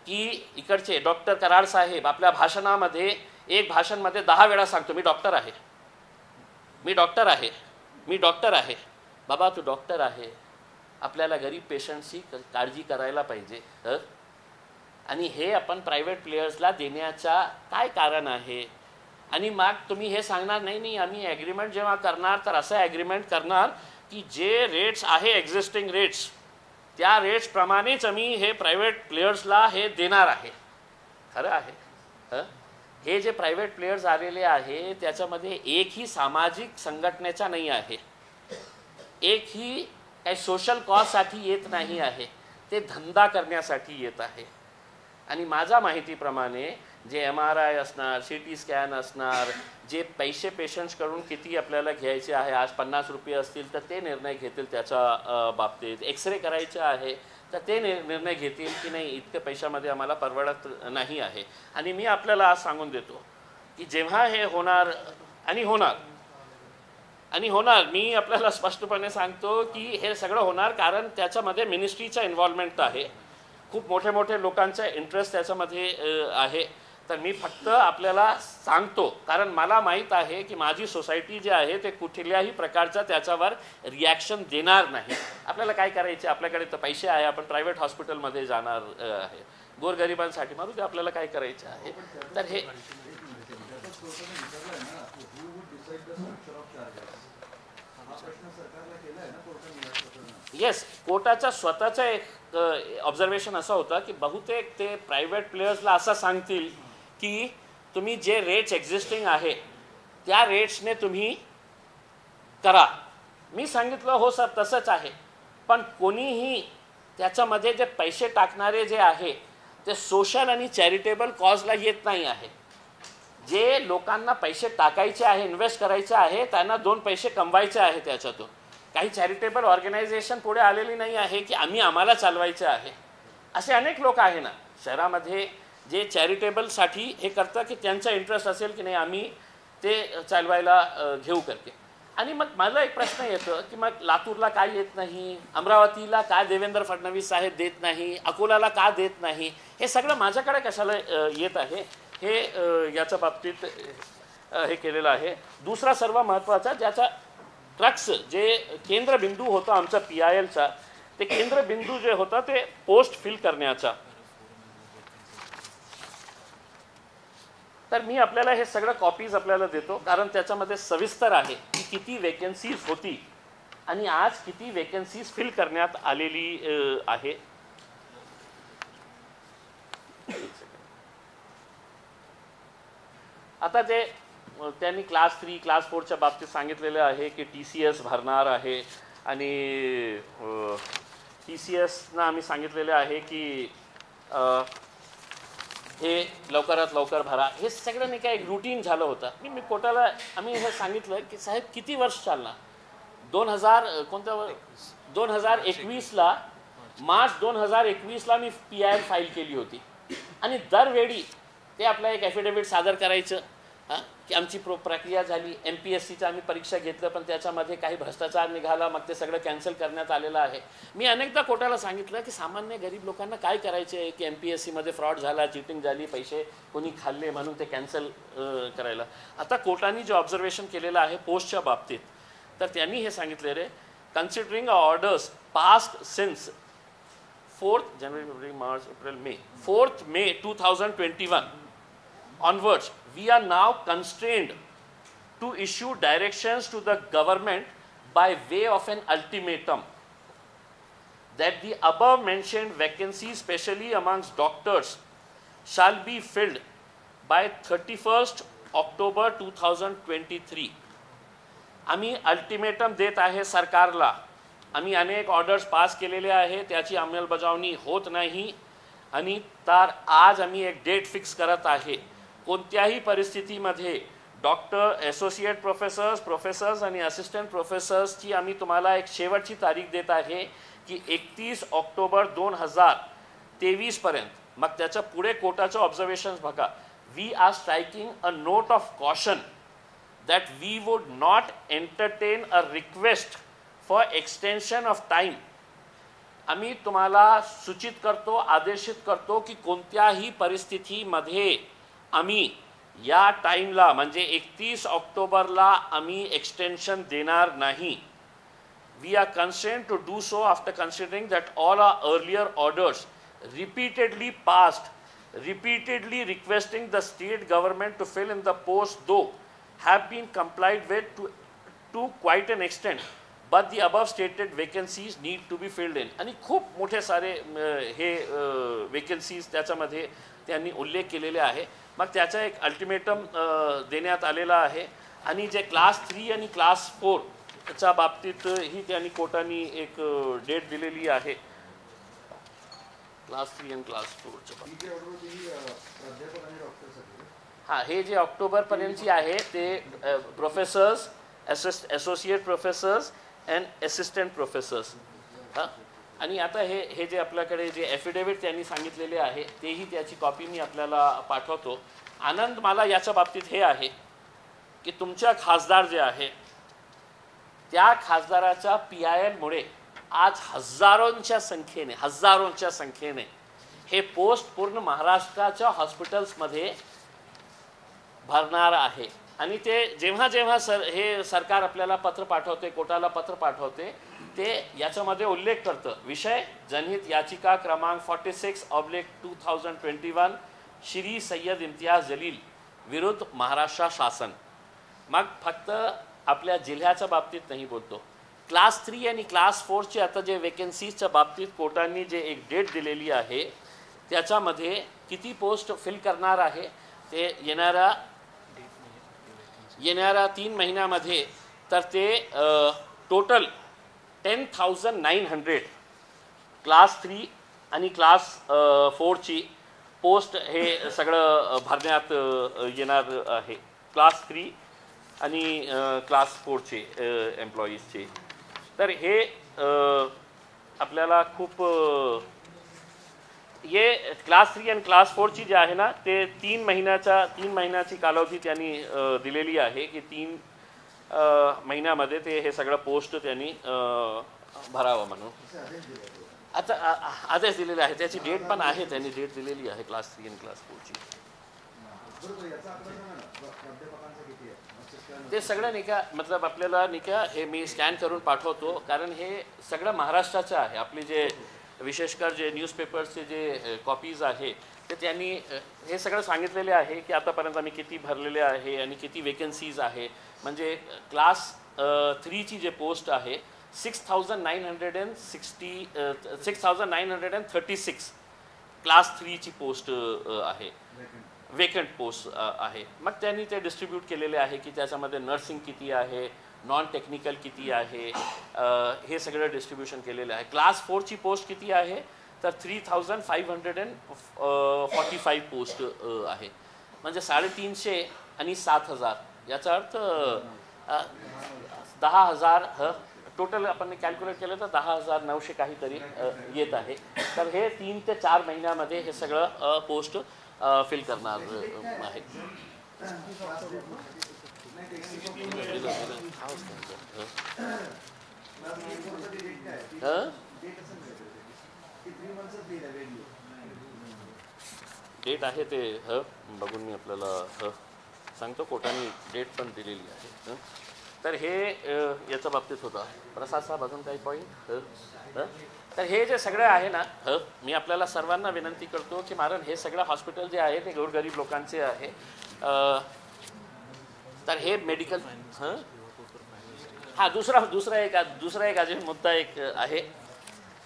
की इकडचे डॉक्टर कराड साहेब आपल्या भाषणामध्ये एक भाषणमध्ये 10 वेळा सांगतो मी डॉक्टर आहे, मी डॉक्टर आहे. मी डॉक्टर आहे. बाबा तू डॉक्टर आहे, आपल्याला गरीब पेशंटची काळजी करायला पाहिजे. आणि हे आपण प्रायव्हेट प्लेयर्सला देण्याचा काय कारण आहे? आणि मग तुम्ही हे सांगणार नाही नाही आम्ही ॲग्रीमेंट जेव्हा करणार तर असं ॲग्रीमेंट करणार की जे रेट्स आहे एक्झिस्टिंग रेट्स त्या रेट्सप्रमाणेच आम्ही हे प्रायव्हेट प्लेयर्सला हे देणार आहे. खरं आहे. हे जे प्रायव्हेट प्लेयर्स आलेले आहे त्याच्यामध्ये एकही सामाजिक संघटनेचा नाही आहे, एकही काही सोशल कॉजसाठी येत नाही आहे, ते धंदा करण्यासाठी येत आहे. आणि माझ्या माहितीप्रमाणे जे MRI असणार, CT स्कॅन असणार, जे पैसे पेशंट्सकडून किती आपल्याला घ्यायचे आहे, आज 50 रुपये असतील तर ते निर्णय घेतील त्याच्या बाबतीत. एक्सरे करायचे आहे तर ते निर्णय घेतील की नाही इतक्या पैशामध्ये आम्हाला परवडत नाही आहे. आणि मी आपल्याला आज सांगून देतो की जेव्हा हे होणार आणि होणार मी आपल्याला स्पष्टपणे सांगतो की हे सगळं होणार कारण त्याच्यामध्ये मिनिस्ट्रीचा इन्व्हॉल्वमेंट आहे, खूप मोठे लोकांचा इंटरेस्ट त्याच्यामध्ये आहे. तर मी फक्त आपल्याला सांगतो कारण मला माहीत आहे की माझी सोसायटी जी आहे ते कुठल्याही प्रकारचा त्याच्यावर रिॲक्शन देणार नाही. आपल्याला काय करायचे, आपल्याकडे तर पैसे आहे, आपण प्रायव्हेट हॉस्पिटलमध्ये जाणार आहे, गोरगरिबांसाठी मारू ते आपल्याला काय करायचं आहे. तर हे येस, कोर्टाचा स्वतःचा एक ऑब्झर्वेशन असा होता की बहुतेक ते प्रायव्हेट प्लेयर्सला असं सांगतील की तुम्ही जे रेट्स एक्झिस्टिंग आहे त्या रेट्सने तुम्ही करा. मी सांगितलं हो सर तसंच आहे, पण कोणीही त्याच्यामध्ये जे पैसे टाकणारे जे आहे ते सोशल आणि चॅरिटेबल कॉजला येत नाही आहे. जे लोकांना पैसे टाकायचे आहे, इन्व्हेस्ट करायचे आहे, त्यांना 2 पैसे कमवायचे आहे त्याच्यातून. काही चॅरिटेबल ऑर्गनायझेशन पुढे आलेली नाही आहे की आम्हाला चालवायचे आहे. असे अनेक लोक आहे ना शहरामध्ये जे चॅरिटेबलसाठी हे करतात की त्यांचा इंटरेस्ट असेल की नाही आम्ही ते चालवायला घेऊ करते. आणि मग मला एक प्रश्न येतो की मग लातूरला काय येत नाही, अमरावतीला का देवेंद्र फडणवीस साहेब देत नाही, अकोल्याला का देत नाही, हे सगळं माझ्याकडे कशाला येत आहे, हे याच्या बाबतीत हे केलेलं आहे. दुसरा सर्व महत्त्वाचा ज्याचा ट्रक्स जे केंद्रबिंदू होता आमचा PILचा, ते केंद्रबिंदू जे होता ते पोस्ट फिल करण्याचा. तर मी आपल्याला हे सगळं कॉपीज आपल्याला देतो कारण त्याच्यामध्ये सविस्तर आहे की किती वेकन्सीज होती आणि आज किती वेकन्सीज फिल करण्यात आलेली आहे. आता ते त्यांनी क्लास 3 क्लास 4च्या बाबतीत सांगितलेलं आहे की TCS भरणार आहे आणि TCSना आम्ही सांगितलेले आहे की हे लवकरात लवकर भरा. हे सगळं नाही काय एक रुटीन झालं होतं. मी कोर्टाला आम्ही हे सांगितलं की साहेब किती वर्ष चालणार, 2021ला मार्च 2021ला मी PIL फाईल केली होती आणि दरवेळी ते आपलं एक ॲफिडेव्हिट सादर करायचं की आमची प्रक्रिया झाली, MPSCचं आम्ही परीक्षा घेतलं पण त्याच्यामध्ये काही भ्रष्टाचार निघाला, मग ते सगळं कॅन्सल करण्यात आलेलं आहे. मी अनेकदा कोर्टाला सांगितलं की सामान्य गरीब लोकांना काय करायचे आहे की MPSCमध्ये फ्रॉड झाला, चिटिंग झाली, पैसे कोणी खाल्ले म्हणून ते कॅन्सल करायला. आता कोर्टाने जे ऑब्झर्वेशन केलेलं आहे पोस्टच्या बाबतीत तर त्यांनी हे सांगितले reconsidering orders past since 4th January, February, March, April, May, 4th May 2021 onwards, we are now constrained to issue directions to the government by way of an ultimatum that the above mentioned vacancies, especially amongst doctors, shall be filled by 31st October 2023. आम्ही ultimatum देत आहे सरकारला. आम्ही अनेक orders pass केलेले आहे, त्याची अंमलबजावणी होत नाही आणि तर आज आम्ही एक डेट फिक्स करत आहे. कोणत्याही परिस्थितीमध्ये डॉक्टर, असोसिएट प्रोफेसर्स आणि असिस्टंट प्रोफेसर्सची आम्ही तुम्हाला एक शेवटची तारीख देत आहे की 31 ऑक्टोबर 2023 पर्यंत. मग त्याच्या पुढे कोर्टाचं ऑब्झर्वेशन्स बघा. We are striking a note of caution that we would not entertain a request for extension of time. आम्ही तुम्हाला सूचित करतो, आदेशित करतो की कोणत्याही परिस्थितीमध्ये आम्ही या टाईमला म्हणजे 31 ऑक्टोबरला आम्ही एक्सटेन्शन देणार नाही. We are constrained to do so after considering that all our earlier orders repeatedly passed, repeatedly requesting the state government to fill in the post though have been complied with to quite an extent, but the above stated vacancies need to be filled in. आणि खूप मोठे सारे हे vacancies त्याच्यामध्ये त्यांनी उल्लेख केलेले आहे. मग त्याचा एक अल्टिमेटम देण्यात आलेला आहे. आणि जे क्लास 3 आणि क्लास 4 च्या बाबतीत ही त्यांनी कोर्टाने एक डेट दिलेली आहे. क्लास 3 आणि क्लास 4च्या बाबतीत हां, हे जे ऑक्टोबरपर्यंतची आहे ते professors, associate professors and assistant professors. हां, आणि आता हे जे आपल्याकडे जे ॲफिडेविट त्यांनी सांगितलेले आहे तेही त्याची कॉपी मी आपल्याला पाठवतो. आनंद मला याच्या बाबतीत हे आहे की तुमच्या खासदार जे आहे त्या खासदाराच्या PILमुळे आज हजारोंच्या संख्येने हे पोस्ट पूर्ण महाराष्ट्राच्या हॉस्पिटल्समध्ये भरणार आहे. आणि ते जेव्हा हे सरकार आपल्याला पत्र पाठवते, कोर्टाला पत्र पाठवते, ते याच्यामध्ये उल्लेख करतं विषय जनहित याचिका क्रमांक 46/2021 श्री सय्यद इम्तियाज जलील विरुद्ध महाराष्ट्र शासन. मग फक्त आपल्या जिल्ह्याच्या बाबतीत नाही बोलतो. क्लास 3 आणि क्लास 4चे आता जे वेकन्सीजच्या बाबतीत कोर्टाने जे एक डेट दिलेली आहे त्याच्यामध्ये किती पोस्ट फिल करणार आहे ते येणाऱ्या 3 महिन्यामध्ये तर ते टोटल 10,900 क्लास 3 आणि क्लास 4ची पोस्ट हे सगळं भरण्यात येणार आहे. क्लास 3 आणि क्लास 4चे एम्प्लॉईजचे. तर हे आपल्याला खूप हे क्लास 3 आणि क्लास 4ची जे आहे ना ते 3 महिन्याची कालावधी त्यांनी दिलेली आहे की 3 महिन्यामध्ये ते हे सगळं पोस्ट त्यांनी भरावं म्हणून. आता आदेश दिलेले आहे, त्याची डेट पण आहे, त्यांनी डेट दिलेली आहे क्लास 3 आणि क्लास 4ची. ते सगळं नाही का मतलब आपल्याला नाही का हे मी स्कॅन करून पाठवतो कारण हे सगळं महाराष्ट्राचं आहे. आपले जे विशेषकर जे न्यूजपेपर्सचे जे कॉपीज आहे ते त्यांनी हे सगळं सांगितलेले आहे की आतापर्यंत आम्ही किती भरलेले आहे आणि किती वेकन्सीज आहे. म्हणजे क्लास 3ची जे पोस्ट आहे 6,936 क्लास 3ची पोस्ट आहे, वेकंट पोस्ट आहे. मग त्यांनी ते डिस्ट्रीब्यूट केलेले आहे की त्याच्यामध्ये नर्सिंग किती आहे, नॉन टेक्निकल किती आहे, हे सगळं डिस्ट्रीब्युशन केलेलं आहे. क्लास 4ची पोस्ट किती आहे तर 3,545 पोस्ट आहे. म्हणजे 350 आणि 7,000 याचा अर्थ 10,000 टोटल आपण कॅल्क्युलेट केलं तर 10,900 काहीतरी येत आहे. तर हे 3 ते 4 महिन्यामध्ये हे सगळं पोस्ट फिल करणार आहे. डेट आहे ते बघून मी आपल्याला सांगतो. कोर्टाने डेट पण दिलेली आहे. तर हे याच्या बाबतीत होता. प्रसाद साहेब अजून काही पॉईंट? तर हे जे सगळं आहे ना मी आपल्याला सर्वांना विनंती करतो की कारण हे सगळं हॉस्पिटल जे आहे ते गोरगरीब लोकांचे आहे. तर हे मेडिकल हां दुसरा एक अजून मुद्दा एक आहे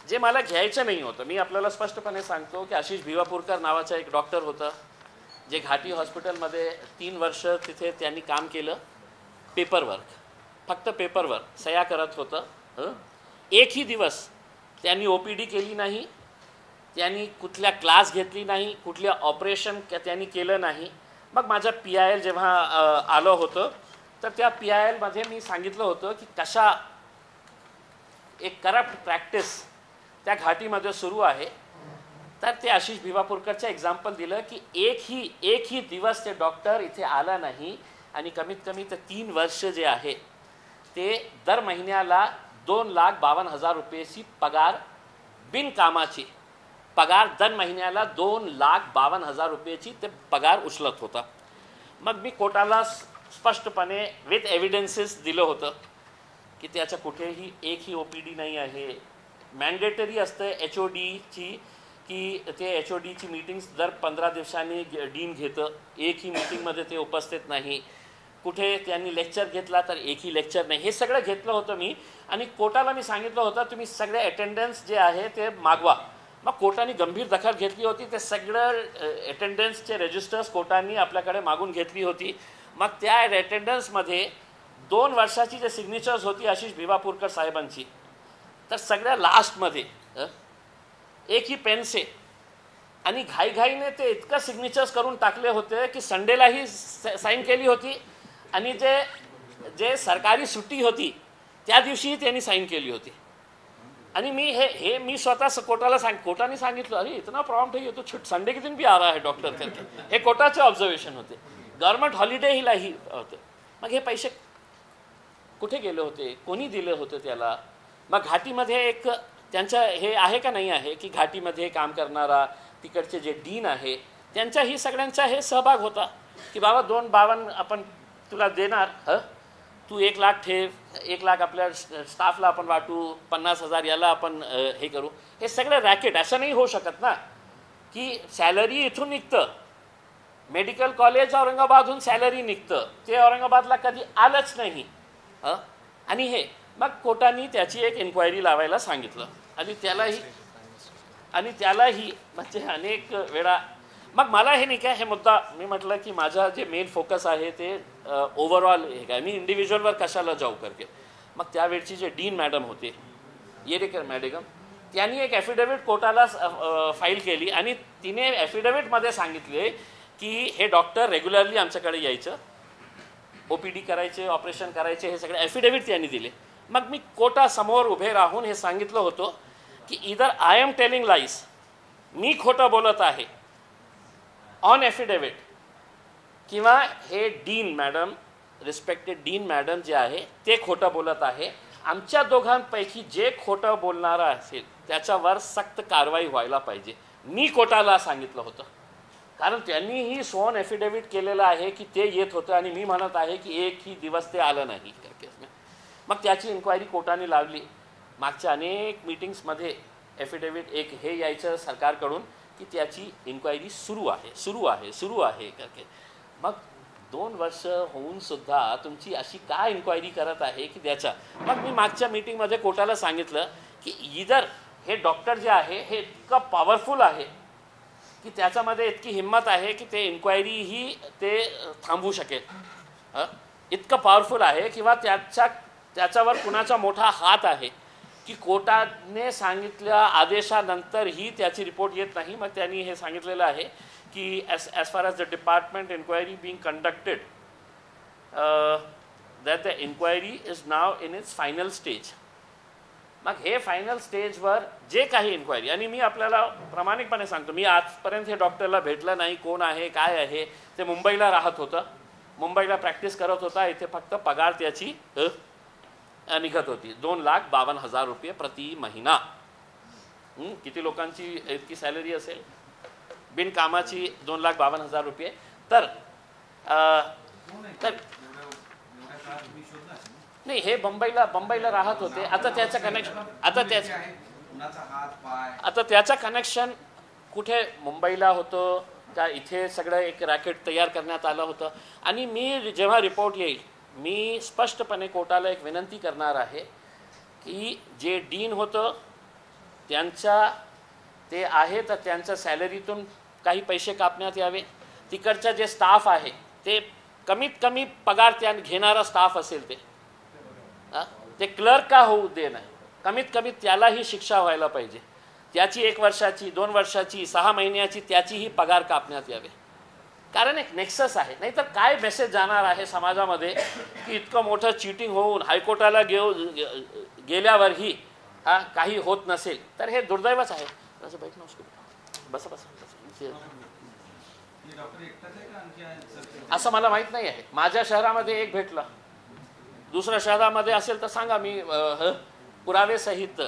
जे मला घ्यायचं नाही होतं. मी आपल्याला स्पष्टपणे सांगतो की आशिष भिवापूरकर नावाचा एक डॉक्टर होता जे घाटी हॉस्पिटलमध्ये 3 वर्ष तिथे त्यांनी काम केलं. फक्त पेपरवर सह्या करत होतं. एकही दिवस त्यांनी OPD केली नाही, त्यांनी कुठल्या क्लास घेतली नाही, कुठल्या ऑपरेशन त्यांनी केलं नाही. मग माझं PIL जेव्हा आलं होतं तर त्या PILमध्ये मी सांगितलं होतं की कशा एक करप्ट प्रॅक्टिस त्या घाटीमध्ये सुरू आहे. तर ते आशिष भिवापूरकरचं एक्झाम्पल दिलं की एकही दिवस ते डॉक्टर इथे आला नाही आणि कमीत कमी ते 3 वर्ष जे आहे ते दर महिन्याला 2,52,000 रुपयेची पगार बिनकामाची पगार दर महिन्याला 2,52,000 रुपयेची ते पगार उचलत होता. मग मी कोर्टाला स्पष्टपणे विथ एव्हिडन्सेस दिलं होतं की त्याच्या कुठेही एकही OPD नाही आहे. मॅन्डेटरी असतं HODची की ते HODची मीटिंग्स दर 15 दिवसांनी डीन घेतं. एकही मीटिंगमध्ये ते उपस्थित नाही. कुठे त्यांनी लेक्चर घेतला तर एकही लेक्चर नाही. हे सगळं घेतलं होतं मी आणि कोर्टाला मी सांगितलं होतं तुम्ही सगळे अटेंडन्स जे आहे ते मागवा. मग कोर्टाने गंभीर दखल घेतली होती. ते सगळं अटेंडन्सचे रजिस्टर्स कोर्टाने आपल्याकडे मागून घेतली होती. मग त्या अटेंडन्समध्ये 2 वर्षाची जे सिग्नेचर्स होती आशिष भिवापूरकर साहेबांची, तर सगळ्या लास्टमध्ये एकही पेनसे आणि घाईघाईने ते इतकं सिग्नेचर्स करून टाकले होते की संडेलाही साईन केली होती आणि जे सरकारी सुट्टी होती त्या दिवशीही त्यांनी साईन केली होती. आणि मी स्वतः कोर्टाला कोर्टाने सांगितलं अरे इतना प्रॉम्प्ट है, ये तो संडे के दिन भी आ रहा है डॉक्टर करके. हे कोर्टाचे ऑब्झर्वेशन होते. गव्हर्नमेंट हॉलिडेलाही होते. मग हे पैसे कुठे गेले होते, कोणी दिले होते त्याला? मग घाटीमध्ये एक त्यांच्या हे आहे का नाही आहे की घाटीमध्ये काम करणारा तिकडचे जे डीन आहे त्यांच्याही सगळ्यांचा हे सहभाग होता की बाबा 252 आपण तुला देणार, तू 1 लाख ठेव, 1 लाख आपल्या स्टाफला आपण वाटू, 50,000 याला आपण हे करू. हे सगळं रॅकेट. असं नाही होऊ शकत ना की सॅलरी इथून निघतं, मेडिकल कॉलेज औरंगाबादहून सॅलरी निघतं, ते औरंगाबादला कधी आलंच नाही. आणि हे मग कोर्टाने त्याची एक इन्क्वायरी लावायला सांगितलं आणि त्यालाही म्हणजे अनेक वेळा मग मला हे नाही काय हे मुद्दा मी म्हटलं की माझा जे मेन फोकस आहे ते ओव्हरऑल हे काय, मी इंडिव्हिज्युअलवर कशाला जाऊ करके. मग त्यावेळची जे डीन मॅडम होते येडेकर मॅडम, त्यांनी एक ॲफिडेव्हिट कोर्टाला फाईल केली आणि तिने ॲफिडेव्हिटमध्ये सांगितले की हे डॉक्टर रेग्युलरली आमच्याकडे यायचं, OPD करायचे, ऑपरेशन करायचे, हे सगळे ॲफिडेव्हिट त्यांनी दिले. मग मी कोर्टासमोर उभे राहून हे सांगितलं होतं की इधर आय एम टेलिंग लाईज, मी खोटं बोलत आहे ऑन ॲफिडेव्हिट, किंवा हे dean madam, respected dean madam जे आहे ते खोटं बोलत आहे. आमच्या दोघांपैकी जे खोटं बोलणारा असेल त्याच्यावर सक्त कारवाई व्हायला पाहिजे. मी कोर्टाला सांगितलं होतं कारण त्यांनीही स्वॉन ॲफिडेव्हिट केलेलं आहे की ते येत होतं आणि मी म्हणत आहे की एकही दिवस ते आलं नाही. मग त्याची इन्क्वायरी कोर्टाने लावली. मागच्या अनेक मीटिंग्समध्ये ॲफिडेव्हिट एक हे यायचं सरकारकडून की त्याची इन्क्वायरी सुरू आहे करके. मग 2 वर्ष होऊन सुद्धा तुमची अशी काय इन्क्वायरी करत आहे की त्याच्या. मग मी मागच्या मीटिंगमध्ये कोर्टाला सांगितलं की इधर हे डॉक्टर जे आहे हे इतकं पॉवरफुल आहे की त्याच्यामध्ये इतकी हिंमत आहे की ते इन्क्वायरीही ते थांबवू शकेल. इतकं पॉवरफुल आहे किंवा त्याच्यावर कुणाचा मोठा हात आहे की कोर्टाने सांगितल्या आदेशानंतरही त्याची रिपोर्ट येत नाही. मग त्यांनी हे सांगितलेलं आहे की as far as the department inquiry being conducted, that the inquiry is now in its final stage. मग हे फायनल स्टेजवर जे काही इन्क्वायरी, आणि मी आपल्याला प्रामाणिकपणे सांगतो मी आजपर्यंत हे डॉक्टरला भेटलं नाही, कोण आहे काय आहे. ते मुंबईला राहत होतं, मुंबईला प्रॅक्टिस करत होता, इथे फक्त पगार त्याची निघत होती 2,52,000 रुपये प्रति महिना. किती लोकांची इतकी सॅलरी असेल बिनकामाची 2,52,000 रुपये. तर नाही, हे बंबईला राहत होते. आता त्याचं कनेक्शन कुठे मुंबईला होतं का इथे सगळं एक रॅकेट तयार करण्यात आलं होतं. आणि मी जेव्हा रिपोर्ट येईल मी स्पष्टपणे कोर्टाला एक विनंती करणार आहे की जे डीन होतं ते आहे तर त्यांच्या सॅलरीतून काही पैसे कापण्यात यावे. तिकडचा जे स्टाफ आहे ते कमीत कमी पगार त्या घेणारा स्टाफ असेल ते क्लर्क का होऊ दे नाही, कमीत कमी त्यालाही शिक्षा व्हायला पाहिजे. त्याची 1 वर्षाची 2 वर्षाची 6 महिन्याची त्याचीही पगार कापण्यात यावे. कारण एक नेक्सस आहे. नाहीतर काय मेसेज जाणार आहे समाजामध्ये की इतकं मोठं चीटिंग होऊन हायकोर्टाला गेल्यावरही काही होत नसेल तर हे दुर्दैवच आहे. बस असं मला माहीत नाही आहे. माझ्या शहरामध्ये एक भेटला, दुसऱ्या शहरामध्ये असेल तर सांगा, मी पुरावे सहित.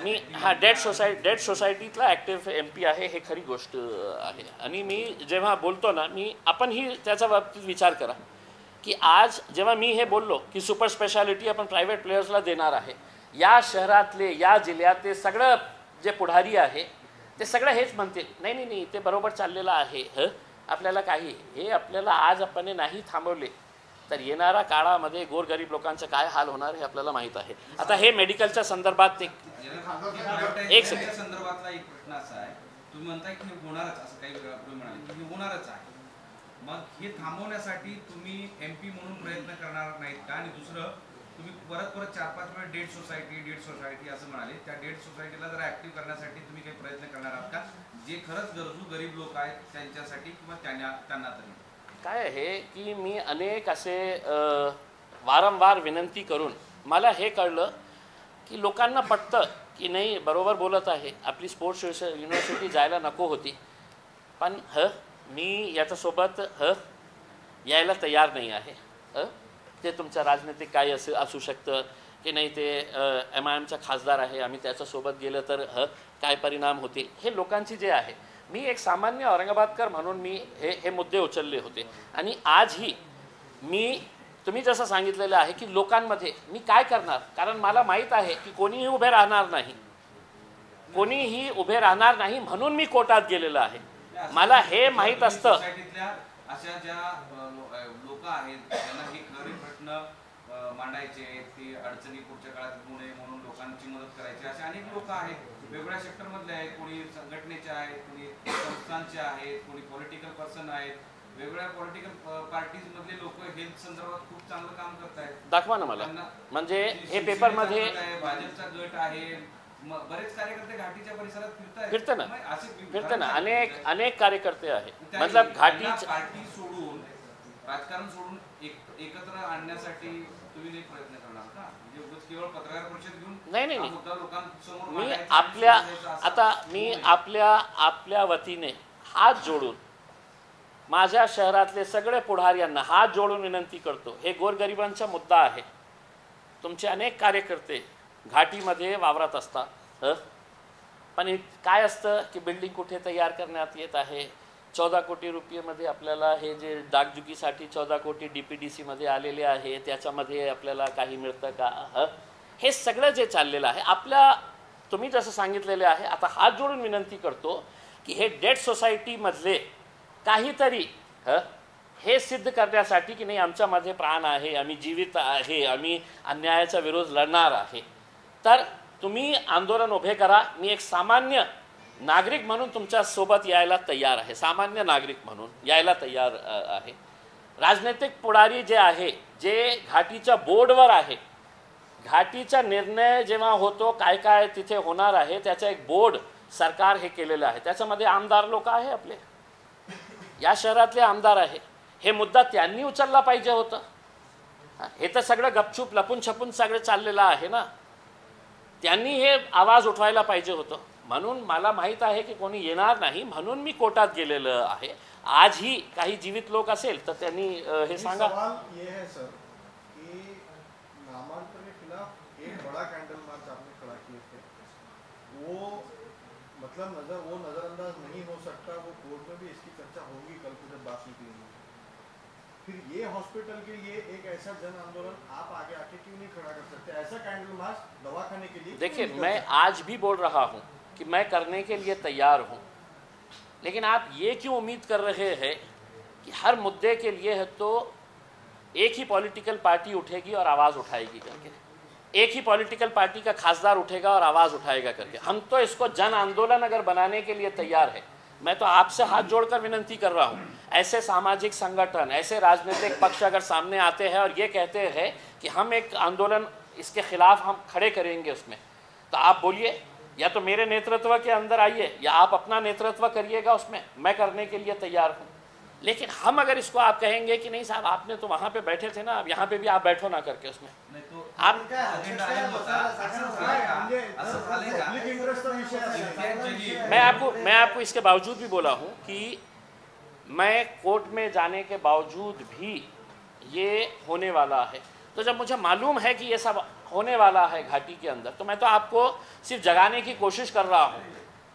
मी डेट सोसायटीतला ॲक्टिव्ह MP आहे, हे खरी गोष्ट आहे. आणि मी जेव्हा बोलतो ना, आपणही त्याच्या बाबतीत विचार करा की आज जेव्हा मी हे बोललो की सुपर स्पेशालिटी आपण प्रायव्हेट प्लेयर्सला देणार आहे, या शहरातले या जिल्ह्यातले सगळं जे पुढारी आहे ते सगळं हेच म्हणतील, नाही नाही नाही ते बरोबर चाललेलं आहे. आपल्याला काही हे आपल्याला आज आपण नाही थांबवले तर येणाऱ्या काळामध्ये गोरगरीब लोकांचं काय हाल होणार हे आपल्याला माहीत आहे. आता हे मेडिकलच्या संदर्भात एक संदर्भातला एक प्रश्न असा आहे, तुम्ही म्हणताय की होणारच, असं काही म्हणाले की होणारच आहे, मग हे थांबवण्यासाठी तुम्ही MP म्हणून प्रयत्न करणार नाहीत का? आणि दुसरं, तुम्ही परत 4-5 वेळा डेट सोसायटी असं म्हणाले, त्या डेट सोसायटीला जर ऍक्टिव्ह करण्यासाठी तुम्ही काही प्रयत्न करणार आहात का, जे खरंच गरजू गरीब लोक आहेत त्यांच्यासाठी किंवा त्यांना तरी? काय आहे की मी अनेक असे वारंवार विनंती करून मला हे कळलं की लोकांना पटतं की नाही बरोबर बोलत आहे, आपली स्पोर्ट्स युनिव्हर्सिटी जायला नको होती, पण मी याच्यासोबत यायला तयार नाही आहे. ते तुमचं राजनैतिक काय असू शकतं की नाही, ते MIMचा खासदार आहे, आम्ही त्याच्यासोबत गेलं तर काय परिणाम होतील, हे लोकांची जे आहे. मी एक सामान्य औरंगाबादकर म्हणून मी हे मुद्दे उचलले होते. आणि आजही तुम्ही जसं सांगितलेलं आहे की लोकांमध्ये मी काय करणार, कारण मला माहीत आहे की कोणीही उभे राहणार नाही म्हणून मी कोर्टात गेलेलं आहे. मला हे माहीत असतं. अशा ज्या लोक आहेत त्यांना हे खरे प्रश्न मांडायचे, ते अडचणी पुढच्या काळात होऊ नये म्हणून लोकांची मदत करायची, असे अनेक लोक आहेत, वेगवेगळ्या सेक्टरमधले आहेत, कोणी संघटनेचे आहेत, कोणी संस्थांचे आहेत, कोणी पॉलिटिकल पर्सन आहेत, वेगवेगळ्या पॉलिटिकल पार्टीज मधले लोक हेल्थ संदर्भात खूप चांगलं काम करतायत. दाखवा ना मला, म्हणजे हे पेपरमध्ये भाजपचा गट आहे, बरेच कार्यकर्ते घाटीच्या परिसरात फिरते ना अनेक कार्यकर्ते आहेत. मतलब घाटीची पार्टी सोडून, राजकारण सोडून एकत्र आणण्यासाठी तुम्ही नाही प्रयत्न करणार का? म्हणजे केवळ पत्रकार परिषद घेऊन नाही लोकांसमोर मी आपल्या वतीने हात जोडून माझ्या शहरातले सगळे पुढाऱ्यांना हात जोडून विनंती करतो, हे गोरगरिबांचा मुद्दा आहे. तुमचे अनेक कार्यकर्ते घाटीमध्ये वावरत असतात, पण काय असतं की बिल्डिंग कुठे तयार करण्यात येत आहे, 14 कोटी रुपयेमध्ये आपल्याला हे जे डागडुजीसाठी 14 कोटी DPDC मध्ये आलेले आहे, त्याच्यामध्ये आपल्याला काही मिळतं का? हे सगळं जे चाललेलं आहे तुम्ही जसं सांगितलेले आहे. आता हात जोडून विनंती करतो की हे डेट सोसायटीमधले काहीतरी हे सिद्ध करण्यासाठी की नाही आमच्यामध्ये प्राण आहे, आम्ही जीवित आहे, आम्ही अन्यायाचा विरोध लढणार आहे, तर तुम्ही आंदोलन उभे करा. मी एक सामान्य नागरिक म्हणून तुमच्या सोबत यायला तयार आहे, सामान्य नागरिक म्हणून यायला तयार आहे. राजनैतिक पुढारी जे आहे, जे घाटीच्या बोर्डवर आहे, घाटीचा निर्णय जेव्हा होतो काय काय तिथे होणार आहे त्याचं एक बोर्ड सरकार हे केलेलं आहे, त्याच्यामध्ये आमदार लोक आहे, आपले या शहरातले आमदार आहे. हे मुद्दा त्यांनी उचलला पाहिजे होतं. हे तर सगळं गपचूप लपून छपून सगळं चाललेलं आहे ना, त्यांनी हे आवाज उठवायला पाहिजे होतं. म्हणून मला माहीत आहे की कोणी येणार नाही म्हणून मी कोर्टात गेलेलं आहे. आजही काही जीवित लोक असेल तर त्यांनी हे सांगा. सवाल ये है सर कि नामांकन के खिलाफ एक बड़ा कैंडल मार्च आपने खड़ा किए थे, वो मतलब नजरअंदाज नहीं हो सकता, वो कोर्ट में भी इसकी चर्चा होगी कल को जब बात निकलेगी. फिर ये हॉस्पिटल के लिए एक ऐसा जन आंदोलन आप आगे आके क्यों नहीं खड़ा कर सकते? ऐसा कैंडल मार्च दवाखाने के लिए देखिए, मैं आज भी बोल रहा हूँ कि मैं करने के लिए तैयार हूँ, लेकिन आप ये क्यों उम्मीद कर रहे हैं कि हर मुद्दे के लिए है तो एक ही पॉलिटिकल पार्टी उठेगी और आवाज़ उठाएगी करके, एक ही पॉलिटिकल पार्टी का खासदार उठेगा और आवाज़ उठाएगा करके. हम तो इसको जन आंदोलन अगर बनाने के लिए तैयार है. मैं तो आपसे हाथ जोड़कर विनंती कर रहा हूँ, ऐसे सामाजिक संगठन, ऐसे राजनीतिक पक्ष अगर सामने आते हैं और ये कहते हैं कि हम एक आंदोलन इसके खिलाफ हम खड़े करेंगे उसमें, तो आप बोलिए, या तो मेरे नेतृत्व के अंदर आइए या आप अपना नेतृत्व करिएगा उसमें, मैं करने के लिए तैयार हूँ. लेकिन हम अगर इसको आप कहेंगे कि नहीं साहब आपने तो वहाँ पे बैठे थे ना, अब यहाँ पे भी आप बैठो ना करके उसमें, आप मैं आपको इसके बावजूद भी बोला हूँ कि मैं कोर्ट में जाने के बावजूद भी ये होने वाला है. तो जब मुझे मालूम है कि ये सब होने वाला है घाटी के अंदर, तो मैं तो आपको सिर्फ जगाने की कोशिश कर रहा हूँ.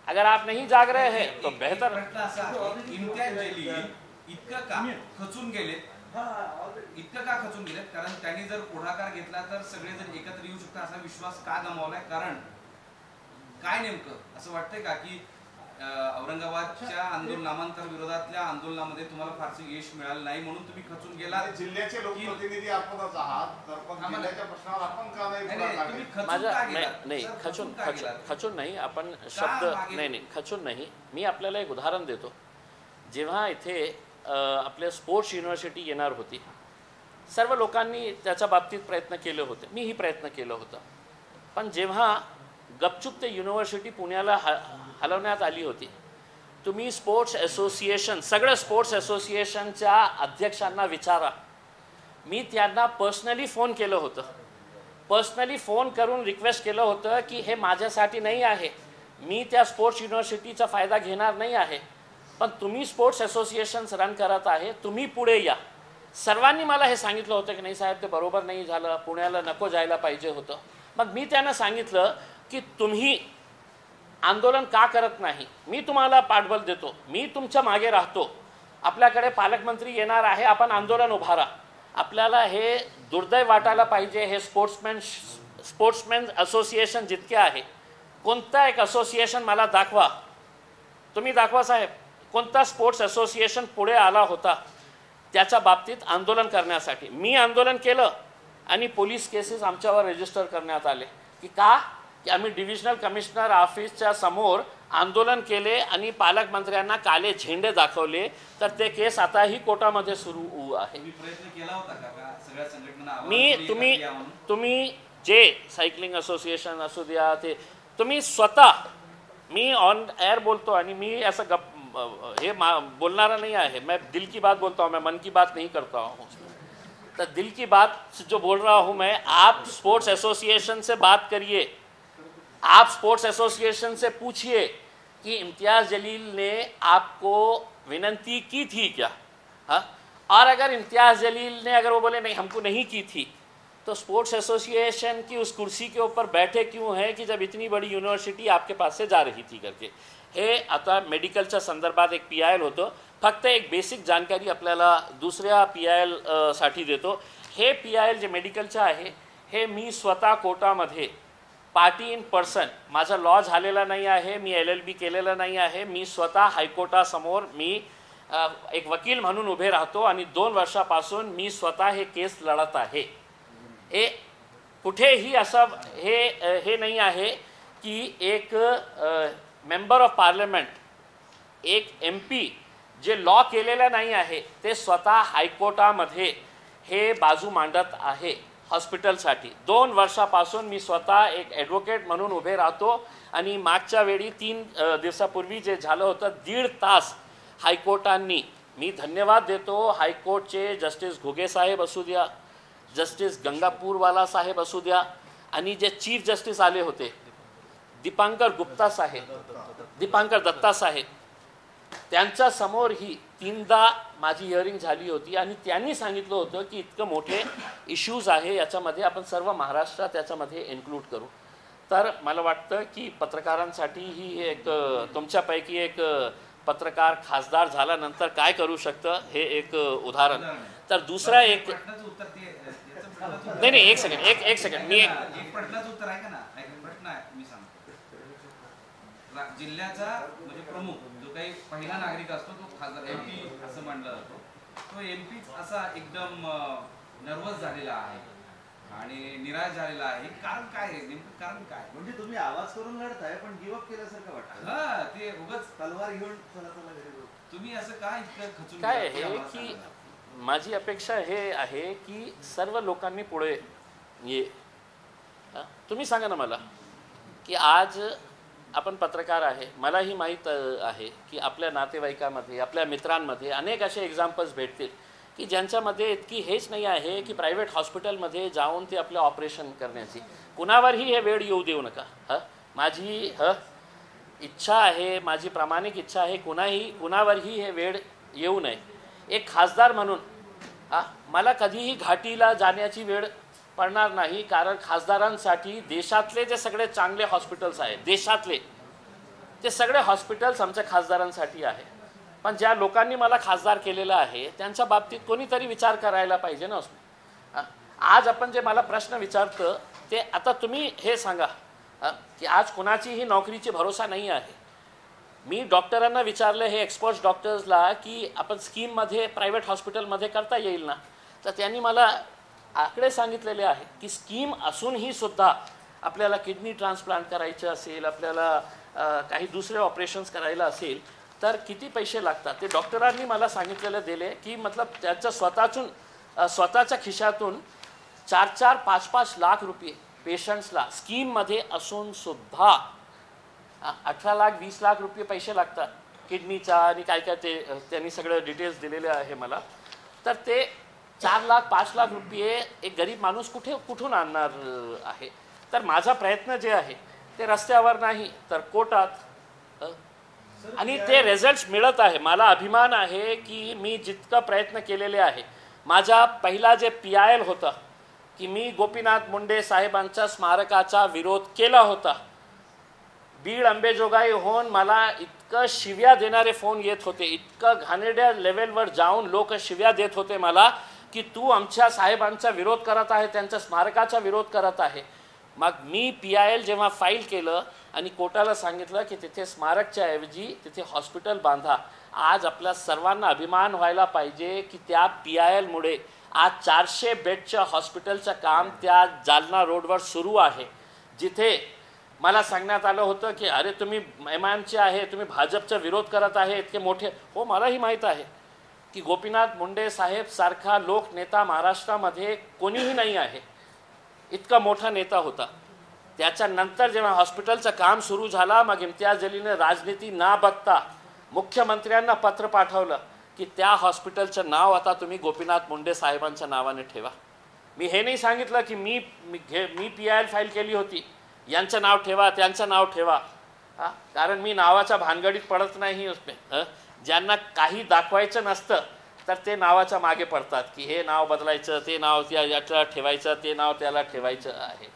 अगर आप नहीं जाग रहे हैं तो बेहतर. प्रश्न असा आहे, इम्तियाज जलील इतकं का खचून गेलेत, कारण त्यांनी जर पुढाकार घेतला तर सगळेजण एकत्र येऊ शकतात असा विश्वास का गमावलाय? कारण काय नेमकं असं वाटतंय का की औरंगाबादच्या नामांतर विरोधातल्या आंदोलनामध्ये तुम्हाला फारसे यश मिळालं नाही म्हणून तुम्ही खचून गेला? जिल्ह्याचे लोकप्रतिनिधी आपणच आहात, तर पण जिल्ह्याच्या प्रश्नावर आपण का नाही पुढाकार तुम्ही घेतला? खचून का नाही गेलात? नाही, सर, खचून नाही. आपण शब्द नाही, खचून नाही. मी आपल्याला एक उदाहरण देतो. जेव्हा इथे आपल्या स्पोर्ट्स युनिव्हर्सिटी येणार होती, सर्व लोकांनी त्याच्या बाबतीत प्रयत्न केले होते, मीही प्रयत्न केलं होतं. पण जेव्हा गपचूप ते युनिव्हर्सिटी पुण्याला हलवण्यात आली होती, तुम्ही स्पोर्ट्स असोसिएशन, सगळ्या स्पोर्ट्स असोसिएशनच्या अध्यक्षांना विचारा. मी त्यांना पर्सनली फोन केलं होतं, पर्सनली फोन करून रिक्वेस्ट केलं होतं की हे माझ्यासाठी नाही आहे, मी त्या स्पोर्ट्स युनिव्हर्सिटीचा फायदा घेणार नाही आहे, पण तुम्ही स्पोर्ट्स असोसिएशन्स रन करत आहे, तुम्ही पुढे या. सर्वांनी मला हे सांगितलं होतं की नाही साहेब, ते बरोबर नाही झालं, पुण्याला नको जायला पाहिजे होतं. मग मी त्यांना सांगितलं की तुम्ही आंदोलन का करत नाही, मी तुम्हाला पाठबळ देतो, मी तुमच्या मागे राहतो. आपल्याकडे पालकमंत्री येणार आहे, आपण आंदोलन उभारा. आपल्याला हे दुर्दैव वाटायला पाहिजे. हे स्पोर्ट्समॅन असोसिएशन जितके आहे, कोणता एक असोसिएशन मला दाखवा, तुम्ही दाखवा साहेब, कोणता स्पोर्ट्स असोसिएशन पुढे आला होता त्याच्या बाबतीत आंदोलन करण्यासाठी. मी आंदोलन केलं आणि पोलीस केसेस आमच्यावर रजिस्टर करण्यात आले. की का? की आम्ही डिव्हिजनल कमिशनर ऑफिसच्या समोर आंदोलन केले आणि पालकमंत्र्यांना काले झेंडे दाखवले, तर ते केस आताही कोर्टामध्ये सुरू आहे. प्रयत्न केला होता का सगळ्या संघटना? तुम्ही जे सायकलिंग असोसिएशन असू द्या, ते तुम्ही स्वतः, मी ऑन एअर बोलतो आणि मी असं हे बोलणारा नहीं है, मैं दिल की बात बोलता हूँ, मैं मन की बात नहीं करता हूँ. तो दिल की बात जो बोल रहा हूँ मैं, आप स्पोर्ट्स एसोसिएशन से बात करिए, आप स्पोर्ट्स एसोसिएशन से पूछिए कि इम्तियाज़ जलील ने आपको विनंती की थी क्या? हाँ, और अगर इम्तियाज़ जलील ने, अगर वो बोले नहीं हमको नहीं की थी, तो स्पोर्ट्स एसोसिएशन की उस कुर्सी के ऊपर बैठे क्यों है कि जब इतनी बड़ी यूनिवर्सिटी आपके पास से जा रही थी करके. हे आता मेडिकलच्या संदर्भात एक PIL होतं. फक्त एक बेसिक जानकारी आपल्याला दुसऱ्या PIL साठी देतो. हे PIL जे मेडिकलचं आहे, हे मी स्वतः कोर्टामध्ये पार्टी इन पर्सन, माझा लॉ झालेला नाही आहे, मी LLB केलेलं नाही आहे, मी स्वतः हायकोर्टासमोर मी एक वकील म्हणून उभे राहतो आणि 2 वर्षापासून मी स्वतः हे केस लढत आहे. हे कुठेही असं हे नाही आहे की एक मेंबर ऑफ पार्लमेंट, एक MP जे लॉ केलेलं नाही आहे, ते स्वतः हायकोर्टामध्ये हे बाजू मांडत आहे हॉस्पिटलसाठी. 2 वर्षापासून मी स्वतः एक ॲडव्होकेट म्हणून उभे राहतो आणि मागच्या वेळी 3 दिवसापूर्वी जे झालं होतं, 1.5 तास हायकोर्टांनी, मी धन्यवाद देतो हायकोर्टचे जस्टिस घुगे साहेब असू द्या, जस्टिस गंगापूरवाला साहेब असू द्या, आणि जे चीफ जस्टिस आले होते दीपांकर गुप्ता साहेब, दीपांकर दत्ता साहेब, त्यांच्या समोर ही 3दा माझी हिअरिंग झाली होती आणि त्यांनी सांगितलं होतं की इतकं मोठे इश्यूज आहे, याच्यामध्ये आपण सर्व महाराष्ट्रात त्याच्यामध्ये इन्क्लूड करू. तर मला वाटतं की पत्रकारांसाठी ही एक, तुमच्यापैकी एक पत्रकार खासदार झाल्यानंतर काय करू शकतं हे एक उदाहरण. तर दुसरा एक, नाही एक सेकंड मी एक प्रश्नाचं उत्तर आहे का ना, एक प्रश्न आहे मी सांगतो. जिल्ह्याचा म्हणजे प्रमुख जो काही पहिला नागरिक असतो तो खासदार MP असं मानला जातो, तो MP असा एकदम नर्वस झालेला आहे आणि निराश झालेला आहे. कारण काय आहे नेमकं? कारण काय म्हणजे तुम्ही आवाज करून लढताय पण गिव अप केल्यासारखं वाटतं. हा, ते उगाच तलवार घेऊन चला घरी. तुम्ही असं काय इतकं खचून काय आहे की माझी अपेक्षा हे आहे की सर्व लोकांनी पुढे ये. तुम्ही सांगा ना मला की आज आपण पत्रकार आहे, मलाही माहीत आहे की आपल्या नातेवाईकामध्ये, आपल्या मित्रांमध्ये अनेक असे एक्झाम्पल्स भेटतील की ज्यांच्यामध्ये इतकी हेच नाही आहे की प्रायव्हेट हॉस्पिटलमध्ये जाऊन ते आपलं ऑपरेशन करण्याची. कुणावरही हे वेळ येऊ देऊ नका. माझी इच्छा आहे, माझी प्रामाणिक इच्छा आहे, कुणावरही हे वेळ येऊ नये. एक खासदार म्हणून मला कधीही घाटीला जाण्याची वेळ पडणार नाही, कारण खासदारांसाठी देशातले जे सगळे चांगले हॉस्पिटल्स आहेत, देशातले ते सगळे हॉस्पिटल्स आमच्या खासदारांसाठी आहे. पण ज्या लोकांनी मला खासदार केलेलं आहे त्यांच्या बाबतीत कोणीतरी विचार करायला पाहिजे ना. आज आपण जे मला प्रश्न विचारतं ते आता तुम्ही हे सांगा की आज कुणाचीही नोकरीची भरोसा नाही आहे. मी डॉक्टरांना विचारलं, हे एक्सपर्ट्स डॉक्टर्सला, की आपण स्कीममध्ये प्रायव्हेट हॉस्पिटलमध्ये करता येईल ना. तर त्यांनी मला आकडे सांगितलेले आहे की स्कीम असूनही सुद्धा आपल्याला किडनी ट्रान्सप्लांट करायचं असेल, आपल्याला काही दुसरे ऑपरेशन्स करायला असेल तर किती पैसे लागतात ते डॉक्टरांनी मला सांगितलेलं दिले की मतलब त्याच्या स्वतःच्या खिशातून 4-4, 5-5 लाख रुपये पेशंट्सला स्कीममध्ये असून सुद्धा 18 लाख 20 लाख रुपये पैसे लागतात किडनीचा आणि काय काय ते त्यांनी सगळं डिटेल्स दिलेले आहे मला. तर ते 4 लाख 5 लाख रुपये एक गरीब माणूस कुठून आणणार आहे. तर माझा प्रयत्न जे आहे ते रस्त्यावर नाही तर कोर्टात, आणि ते रिझल्ट्स मिळत आहे. मला अभिमान आहे की मी जितका प्रयत्न केलेले आहे. माझा पहिला जे PIL होता की मी गोपीनाथ मुंडे साहेबांच्या स्मारकाचा विरोध केला होता. बीड अंबेजोगाई होऊन मला इतकं शिव्या देणारे फोन येत होते, इतकं घाणेरड्या लेवलवर जाऊन लोक शिव्या देत होते मला की तू आमच्या साहेबांचा विरोध करत आहे, त्यांच्या स्मारकाचा विरोध करत आहे. मग मी PIL जेव्हा फाईल केलं आणि कोर्टाला सांगितलं की तिथे स्मारकच्या ऐवजी तिथे हॉस्पिटल बांधा. आज आपल्या सर्वांना अभिमान व्हायला पाहिजे की त्या PIL मुळे आज 400 बेडच्या हॉस्पिटलचं काम त्या जालना रोडवर सुरू आहे. जिथे मला सांगण्यात आलं होतं की अरे तुम्ही MIMचे आहे, तुम्ही भाजपचा विरोध करत आहे इतके मोठे. हो, मलाही माहीत आहे की गोपीनाथ मुंडे साहेब सारखा लोकनेता महाराष्ट्रामध्ये कोणीही नाही आहे. इतका मोठा नेता होता. त्याच्यानंतर जेव्हा हॉस्पिटलचं काम सुरू झाला मग इम्तियाज जलीलने राजनीती न बघता मुख्यमंत्र्यांना पत्र पाठवलं की त्या हॉस्पिटलचं नाव आता तुम्ही गोपीनाथ मुंडे साहेबांच्या नावाने ठेवा. मी हे नाही सांगितलं की मी PIL फाईल केली होती, यांचं नाव ठेवा त्यांचं नाव ठेवा. कारण मी नावाच्या भानगडीत पडत नाही. ज्यांना काही दाखवायचं नसतं तर ते नावाच्या मागे पडतात की हे नाव बदलायचं, ते नाव याला ठेवायचं, ते नाव त्याला ठेवायचं आहे.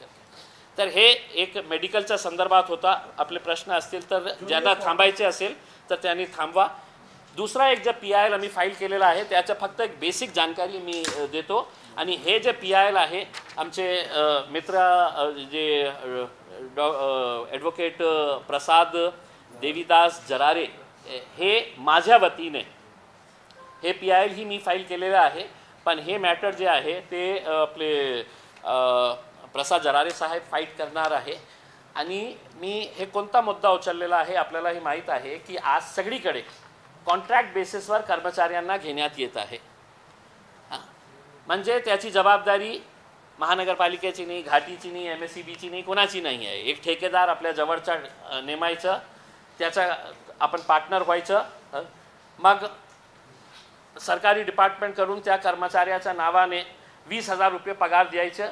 तर हे एक मेडिकलच्या संदर्भात होता. आपले प्रश्न असतील तर ज्यांना थांबायचे असेल तर त्यांनी थांबवा. दुसरा एक जे PIL आम्ही फाईल केलेला आहे त्याचं फक्त एक बेसिक जानकारी मी देतो. आणि हे जे PIL आहे आमचे मित्र जे ॲडव्होकेट प्रसाद देवीदास जरारे, हे माझ्या वतीने हे PIL ही मी फाईल केलेलं आहे. पण हे मॅटर जे आहे ते आपले प्रसाद जरारे साहेब फाईट करणार आहे. आणि मी हे कोणता मुद्दा उचललेला आहे आपल्यालाही माहीत आहे की आज सगळीकडे कॉन्ट्रॅक्ट बेसिसवर कर्मचाऱ्यांना घेण्यात येत आहे. म्हणजे त्याची जबाबदारी महानगरपालिकेची नाही, घाटीची नाही, MSEBची नाही, कोणाची नाही आहे. एक ठेकेदार आपल्या जवळचा नेमायचं, त्याचा आपण पार्टनर व्हायचं, मग सरकारी डिपार्टमेंटकडून त्या कर्मचाऱ्याच्या नावाने 20,000 रुपये पगार द्यायचं.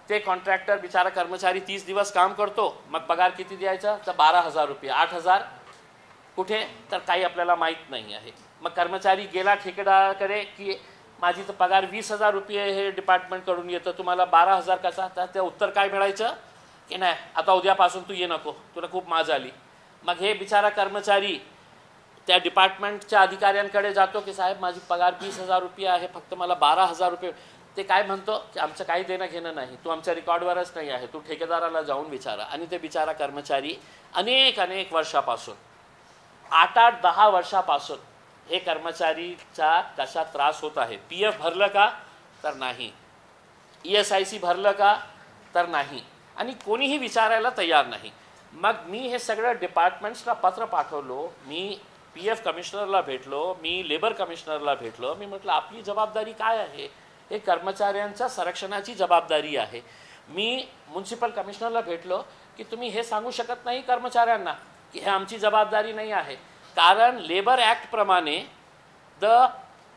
ते कॉन्ट्रॅक्टर बिचारा कर्मचारी 30 दिवस काम करतो, मग पगार किती द्यायचा तर 12,000 रुपये. 8,000 कुठे तर काही आपल्याला माहीत नाही आहे. मग कर्मचारी गेला ठेकेदाराकडे की माझी तर पगार 20,000 रुपये हे डिपार्टमेंटकडून येतं, तुम्हाला 12,000 कसा. तर ते उत्तर काय मिळायचं की नाही आता उद्यापासून तू ये नको, तुला खूप माज आली. मग हे बिचारा कर्मचारी त्या डिपार्टमेंटच्या अधिकाऱ्यांकडे जातो की साहेब माझी पगार 20,000 रुपये आहे, फक्त मला 12,000 रुपये. ते काय म्हणतो की आमचं काही देणं घेणं नाही, तू आमच्या रेकॉर्डवरच नाही आहे, तू ठेकेदाराला जाऊन विचारा. आणि ते बिचारा कर्मचारी अनेक वर्षापासून 8-10 वर्षापासून हे कर्मचारीचा कशा त्रास होत आहे. PF भरलं का तर नाही, ESIC भरलं का तर नाही, आणि कोणीही विचारायला तयार नाही. मग मी हे सगळं डिपार्टमेंट्सला पत्र पाठवलो, मी PF कमिशनरला भेटलो, मी लेबर कमिशनरला भेटलो. मी म्हटलं आपली जबाबदारी काय आहे, हे कर्मचाऱ्यांच्या संरक्षणाची जबाबदारी आहे. मी म्युन्सिपल कमिशनरला भेटलो की तुम्ही हे सांगू शकत नाही कर्मचाऱ्यांना की हे आमची जबाबदारी नाही आहे. कारण लेबर ॲक्टप्रमाणे द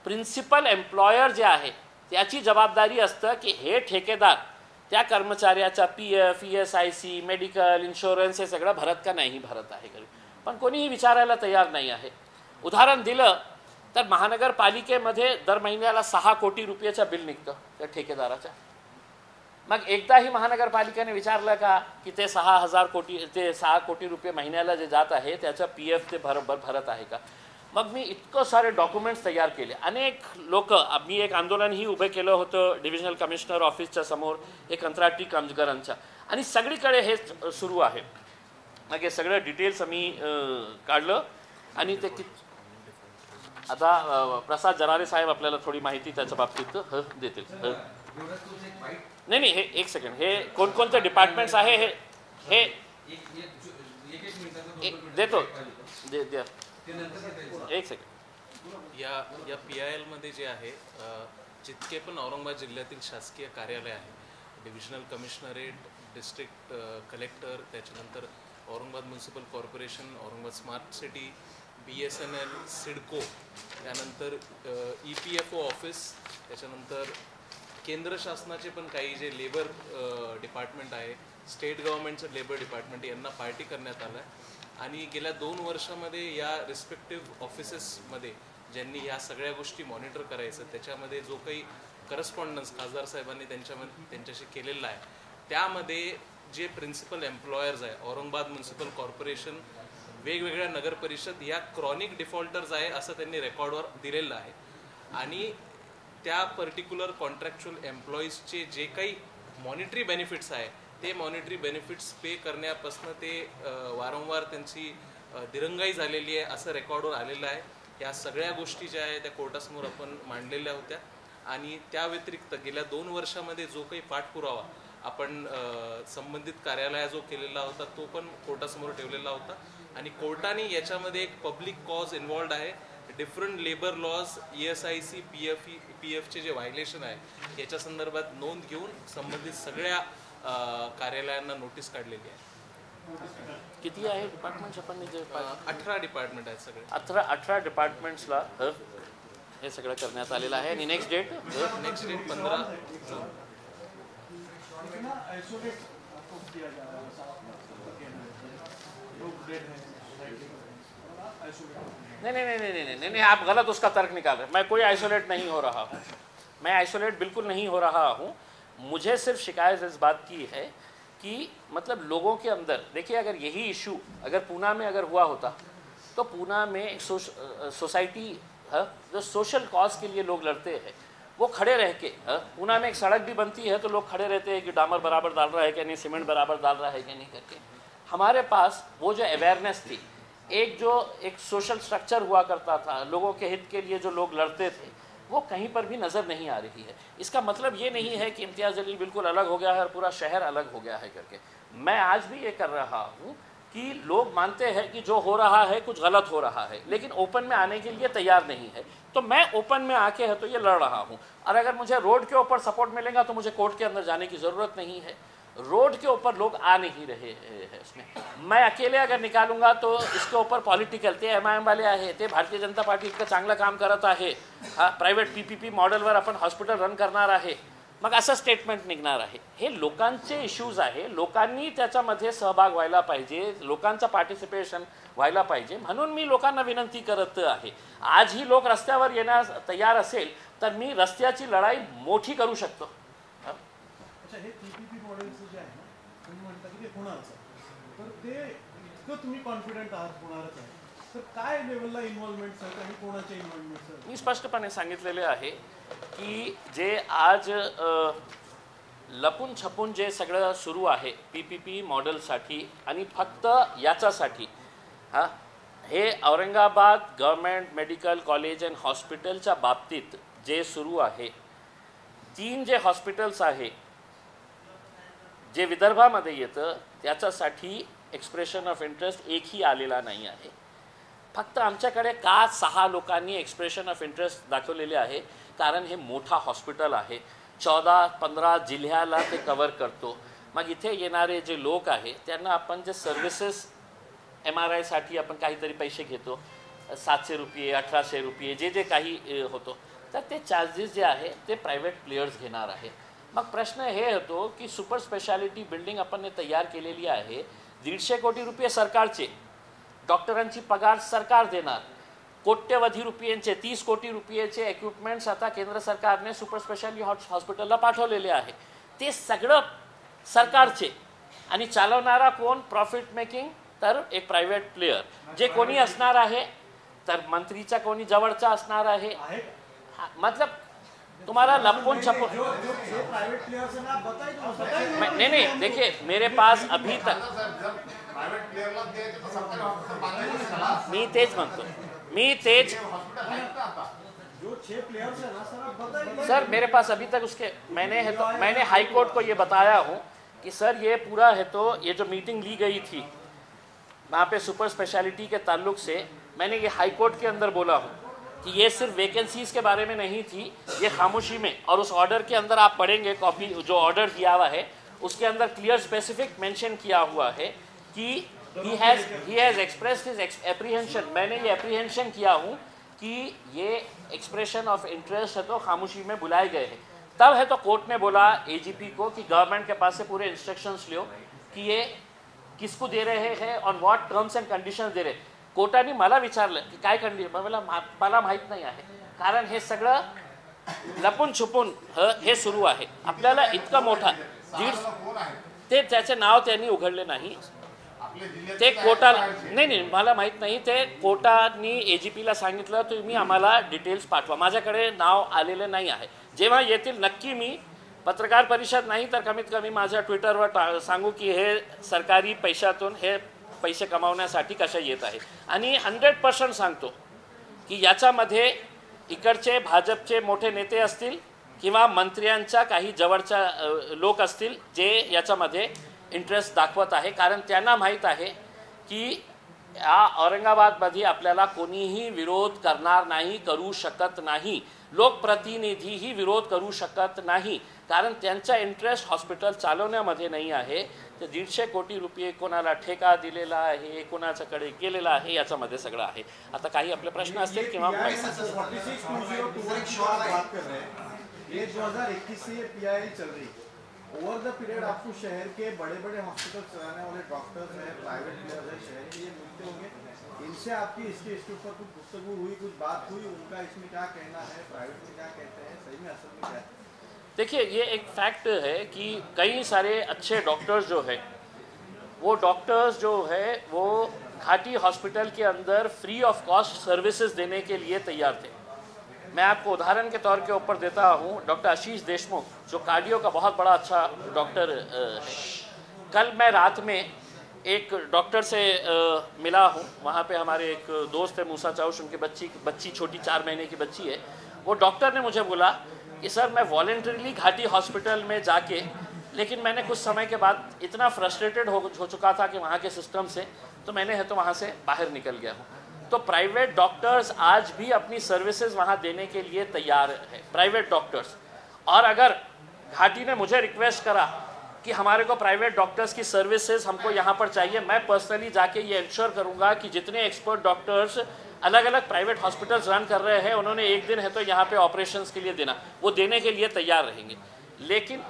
प्रिन्सिपल एम्प्लॉयर जे आहे त्याची जबाबदारी असतं की हे ठेकेदार त्या कर्मचाऱ्याचा PF, ESIC, मेडिकल इन्शुरन्स हे सगळं भरत का नाही भरत आहे. पण कोणीही विचारायला तयार नाही आहे. उदाहरण दिलं तर महानगरपालिकेमध्ये दर महिन्याला 6 कोटी रुपयाचं बिल निघतं त्या ठेकेदाराचं. मग एकदाही महानगरपालिकेने विचारलं का की ते 6 कोटी रुपये महिन्याला जे जात आहे त्याचा PF ते भरत आहे का? मग मी इतकं सारे डॉक्युमेंट्स तयार केले. अनेक लोक, मी एक आंदोलनही उभे केलं होतं डिव्हिजनल कमिशनर ऑफिसच्या समोर, एक कंत्राटी कामगारांच्या, आणि सगळीकडे हे सुरू आहे. मग हे सगळं डिटेल्स आम्ही काढलं आणि ते आता प्रसाद जरारे साहेब आपल्याला थोडी माहिती त्याच्या बाबतीत देतील. नाही हे एक सेकंड, हे कोणकोणते डिपार्टमेंट्स आहे हे देतो द्या एक सेकंड. या PIL मध्ये जे आहे जितके पण औरंगाबाद जिल्ह्यातील शासकीय कार्यालय आहे, डिव्हिजनल कमिशनरेट, डिस्ट्रिक्ट कलेक्टर, त्याच्यानंतर Aurangabad municipal corporation, Aurangabad smart city, BSNL, CIDCO, त्यानंतर EPFO ऑफिस, त्याच्यानंतर केंद्र शासनाचे पण काही जे लेबर डिपार्टमेंट आहे, स्टेट गव्हर्नमेंटचं लेबर डिपार्टमेंट, यांना पार्टी करण्यात आलं आहे. आणि गेल्या 2 वर्षामध्ये या रिस्पेक्टिव्ह ऑफिसेसमध्ये ज्यांनी या सगळ्या गोष्टी मॉनिटर करायचं, त्याच्यामध्ये जो काही करस्पॉन्डन्स खासदार साहेबांनी त्यांच्याशी केलेला आहे, त्यामध्ये जे प्रिन्सिपल एम्प्लॉयर्स आहे, औरंगाबाद म्युन्सिपल कॉर्पोरेशन, वेगवेगळ्या नगर परिषद या क्रॉनिक डिफॉल्टर्स आहे असं त्यांनी रेकॉर्डवर दिलेलं आहे. आणि त्या पर्टिक्युलर कॉन्ट्रॅक्च्युअल एम्प्लॉईजचे जे काही मॉनिटरी बेनिफिट्स आहे, ते मॉनिटरी बेनिफिट्स पे करण्यापासून ते वारंवार त्यांची दिरंगाई झालेली आहे असं रेकॉर्डवर आलेलं आहे. या सगळ्या गोष्टी ज्या आहेत त्या कोर्टासमोर आपण मांडलेल्या होत्या. आणि त्या व्यतिरिक्त गेल्या 2 वर्षामध्ये जो काही पाठपुरावा आपण संबंधित कार्यालया जो केलेला होता तो पण कोर्टासमोर ठेवलेला होता. आणि कोर्टाने याच्यामध्ये एक पब्लिक कॉज इन्व्हॉल्ड आहे, डिफरंट लेबर लॉज, ESIC, PFचे जे व्हायलेशन आहे याच्या संदर्भात नोंद घेऊन संबंधित सगळ्या कार्यालयांना नोटीस काढलेली आहे. किती आहे डिपार्टमेंट्स आपण? 18 डिपार्टमेंट आहेत सगळे. 18 डिपार्टमेंट्सला हे सगळं करण्यात आलेलं आहे. आणि नेक्स्ट डेट 15 जून. नहीं, आप गलत उसका तर्क निकाल रहे हैं. मैं कोई आइसोलेट नहीं हो रहा हूँ, मैं आइसोलेट बिल्कुल नहीं हो रहा हूँ. मुझे सिर्फ शिकायत इस बात की है कि मतलब लोगों के अंदर, देखिए अगर यही इशू अगर पूना में अगर हुआ होता तो पूना में एक सोसाइटी है जो सोशल कॉज के लिए लोग लड़ते हैं, वो खड़े रह के, पूना में एक सड़क भी बनती है तो लोग खड़े रहते हैं कि डामर बराबर डाल रहा है कि नहीं, सीमेंट बराबर डाल रहा है कि नहीं करके. हमारे पास वो जो अवेयरनेस थी, एक सोशल स्ट्रक्चर हुआ करता था, लोगों के हित के लिए जो लोग लड़ते थे, वो कहीं पर भी नज़र नहीं आ रही है. इसका मतलब ये नहीं है कि इम्तियाज़ जलील बिल्कुल अलग हो गया है और पूरा शहर अलग हो गया है करके. मैं आज भी ये कर रहा हूँ कि लोग मानते हैं कि जो हो रहा है कुछ गलत हो रहा है, लेकिन ओपन में आने के लिए तैयार नहीं है. तो मैं ओपन में आके है तो ये लड़ रहा हूँ. और अगर मुझे रोड के ऊपर सपोर्ट मिलेगा तो मुझे कोर्ट के अंदर जाने की ज़रूरत नहीं है. रोड के ऊपर लोग आ नहीं रहे हैं. इसमें मैं अकेले अगर निकालूंगा तो इसके ऊपर पॉलिटिकल ते MIM वाले आहे, ते भारतीय जनता पार्टी इतकं चांगलं काम करत आहे, प्रायव्हेट PPP मॉडेलवर आपण हॉस्पिटल रन करणार आहे, मग असं स्टेटमेंट निघणार आहे. हे लोकांचे इश्यूज आहे, लोकांनी त्याच्यामध्ये सहभाग व्हायला पाहिजे, लोकांचं पार्टिसिपेशन व्हायला पाहिजे. म्हणून मी लोकांना विनंती करत आहे, आज ही लोक रस्त्यावर येण्यास तयार असेल तर मी रस्त्याची लढाई मोठी करू शकतो. अच्छा, हे PPP मॉडेलचं जे आहे ना, तुम्ही म्हणता की ते होणारच आहे, तर ते इतकं तुम्ही कॉन्फिडंट आहात होणारच आहे, तर काय लेवलला इन्व्हॉल्वमेंट्स आहेत आणि कोणाचे इन्व्हॉल्वमेंट्स आहेत? मी स्पष्टपणे सांगितलेले आहे की जे आज लपून छपून जे सगळं सुरू आहे PPP मॉडेलसाठी आणि फक्त याच्यासाठी, हे Aurangabad government medical college and हॉस्पिटलच्या बाबतीत जे सुरू आहे, 3 जे हॉस्पिटल्स आहे जे विदर्भामध्ये येतं त्याच्यासाठी एक्सप्रेशन ऑफ इंटरेस्ट एकही आलेला नाही आहे. फक्त आमच्याकडे का 6 लोकांनी एक्सप्रेशन ऑफ इंटरेस्ट दाखवलेले आहे, कारण हे मोठा हॉस्पिटल आहे, 14-15 जिल्ह्याला ते कवर करतो. मग इथे येणारे जे लोक आहे त्यांना आपण जे सर्व्हिसेस MRI साठी आपण काहीतरी पैसे घेतो, 700 रुपये 1800 रुपये जे काही होतो, तर ते चार्जेस जे आहे ते प्रायव्हेट प्लेयर्स घेणार आहे. मग प्रश्न हे होतो की सुपर स्पेशालिटी बिल्डिंग आपण तयार केलेली आहे, 150 कोटी रुपये सरकारचे, डॉक्टरांची पगार सरकार देणार, कोट्यवधी रुपयांचे 30 कोटी रुपयाचे इक्विपमेंट्स आता केंद्र सरकारने सुपर स्पेशालिटी हॉस्पिटलला पाठवलेले आहे. ते सगळं सरकारचे आणि चालवणारा कोण प्रॉफिट मेकिंग तर एक प्रायव्हेट प्लेयर जे कोणी असणार आहे तर मंत्रीचा कोणी जवळचा असणार आहे मतलब तुम्हारा लपून छपून प्राइवेट प्लेयर्स हैं आप बताइए तो बताइए नहीं देखिए मेरे पास अभी तक प्रायव्हेट प्लेअरला द्यायचे तर सरकारी हॉस्पिटल बांधायची सलाह मी तेच म्हणतो मी तेच हॉस्पिटल आहेत ना आता जो 6 प्लेयर्स हैं ना सर आप बताइए सर मेरे पास अभी तक उसके मैंने हाई कोर्ट को ये बताया हूँ कि सर ये पूरा है तो ये जो मीटिंग ली गई थी वहाँ पे सुपर स्पेशलिटी के ताल्लुक से मैंने ये हाई कोर्ट के अंदर बोला हूँ कि ये सिर्फ वैकेंसीज़ के बारे में नहीं थी, ये खामोशी में और उस ऑर्डर के अंदर आप पढ़ेंगे कॉपी जो ऑर्डर दिया हुआ है उसके अंदर क्लियर स्पेसिफिक मेंशन किया हुआ है कि he has expressed his apprehension. मैंने ये एप्रीहेंशन किया हूँ कि ये एक्सप्रेशन ऑफ इंटरेस्ट है तो खामोशी में बुलाए गए हैं। तब है तो कोर्ट ने बोला एजीपी को कि गवर्नमेंट के पास से पूरे इंस्ट्रक्शंस लो कि ये किसको दे रहे हैं on what terms and conditions दे रहे। कोर्टाने मला विचारलं की काय कंडिशन, मला माहीत नाही आहे कारण हे सगळं लपून छुपून हे सुरू आहे। आपल्याला इतका मोठा ते त्याचे नाव त्यांनी उघडले नाही, ते कोर्टाला नाही मला माहीत नाही, ते कोर्टाने एजीपीला सांगितलं तुम्ही आम्हाला डिटेल्स पाठवा, माझ्याकडे नाव आलेले नाही आहे। जेव्हा येतील नक्की मी पत्रकार परिषद नाही तर कमीत कमी माझ्या ट्विटरवर सांगू की हे सरकारी पैशातून हे पैसे कमावण्यासाठी कशा येत आहे। आणि 100% सांगतो की याच्यामध्ये इकडचे भाजपचे मोठे नेते असतील किंवा मंत्र्यांच्या काही जवळच्या लोक असतील जे याच्यामध्ये इंटरेस्ट दाखवत आहे, कारण त्यांना माहीत आहे की या औरंगाबादमध्ये आपल्याला कोणीही विरोध करणार नाही, करू शकत नाही, लोकप्रतिनिधीही विरोध करू शकत नाही, कारण त्यांचा इंटरेस्ट हॉस्पिटल चालवण्यामध्ये नाही आहे। ते 150 कोटी रुपये कोणाला ठेका दिलेला आहे, कोणाच्याकडे गेलेला आहे, याच्यामध्ये सगळं आहे। आता काही आपले प्रश्न असतील किंवा ये 2021 से ये पीआईएल चल रही है। ओवर द पीरियड आपको शहर के बड़े बड़े हॉस्पिटल चलाने वाले डॉक्टर्स हैं, प्राइवेट प्लेयर्स हैं, शहर के ये मिलते होंगे, इनसे आपकी इसके ऊपर कुछ गुफ्तगू हुई, कुछ बात हुई, उनका इसमें क्या कहना है, प्राइवेट में क्या कहते हैं, सही में असल में क्या है? देखिए ये एक फैक्ट है कि कई सारे अच्छे डॉक्टर्स जो है वो डॉक्टर्स जो है वो घाटी हॉस्पिटल के अंदर फ्री ऑफ कॉस्ट सर्विसेज देने के लिए तैयार थे। मैं आपको उदाहरण के तौर के ऊपर देता हूँ, डॉक्टर आशीष देशमुख जो कार्डियो का बहुत बड़ा अच्छा डॉक्टर है, कल मैं रात में एक डॉक्टर से मिला हूँ, वहाँ पे हमारे एक दोस्त है मूसा चाउश, उनकी बच्ची छोटी 4 महीने की बच्ची है। वो डॉक्टर ने मुझे बोला कि सर मैं वॉलंटरीली घाटी हॉस्पिटल में जाके, लेकिन मैंने कुछ समय के बाद इतना फ्रस्ट्रेटेड हो चुका था कि वहाँ के सिस्टम से, तो मैंने है तो वहाँ से बाहर निकल गया हूँ। तो प्राइवेट डॉक्टर्स आज भी अपनी सर्विसेज वहाँ देने के लिए तैयार है, प्राइवेट डॉक्टर्स। और अगर घाटी ने मुझे रिक्वेस्ट करा कि हमारे को प्राइवेट डॉक्टर्स की सर्विसेज हमको यहाँ पर चाहिए, मैं पर्सनली जाके ये इंश्योर करूँगा कि जितने एक्सपर्ट डॉक्टर्स अलग अलग प्राइवेट हॉस्पिटल्स रन कर रहे हैं, उन्होंने एक दिन है तो यहाँ पे ऑपरेशंस के लिए देना, वो देने के लिए तैयार रहेंगे। लेकिन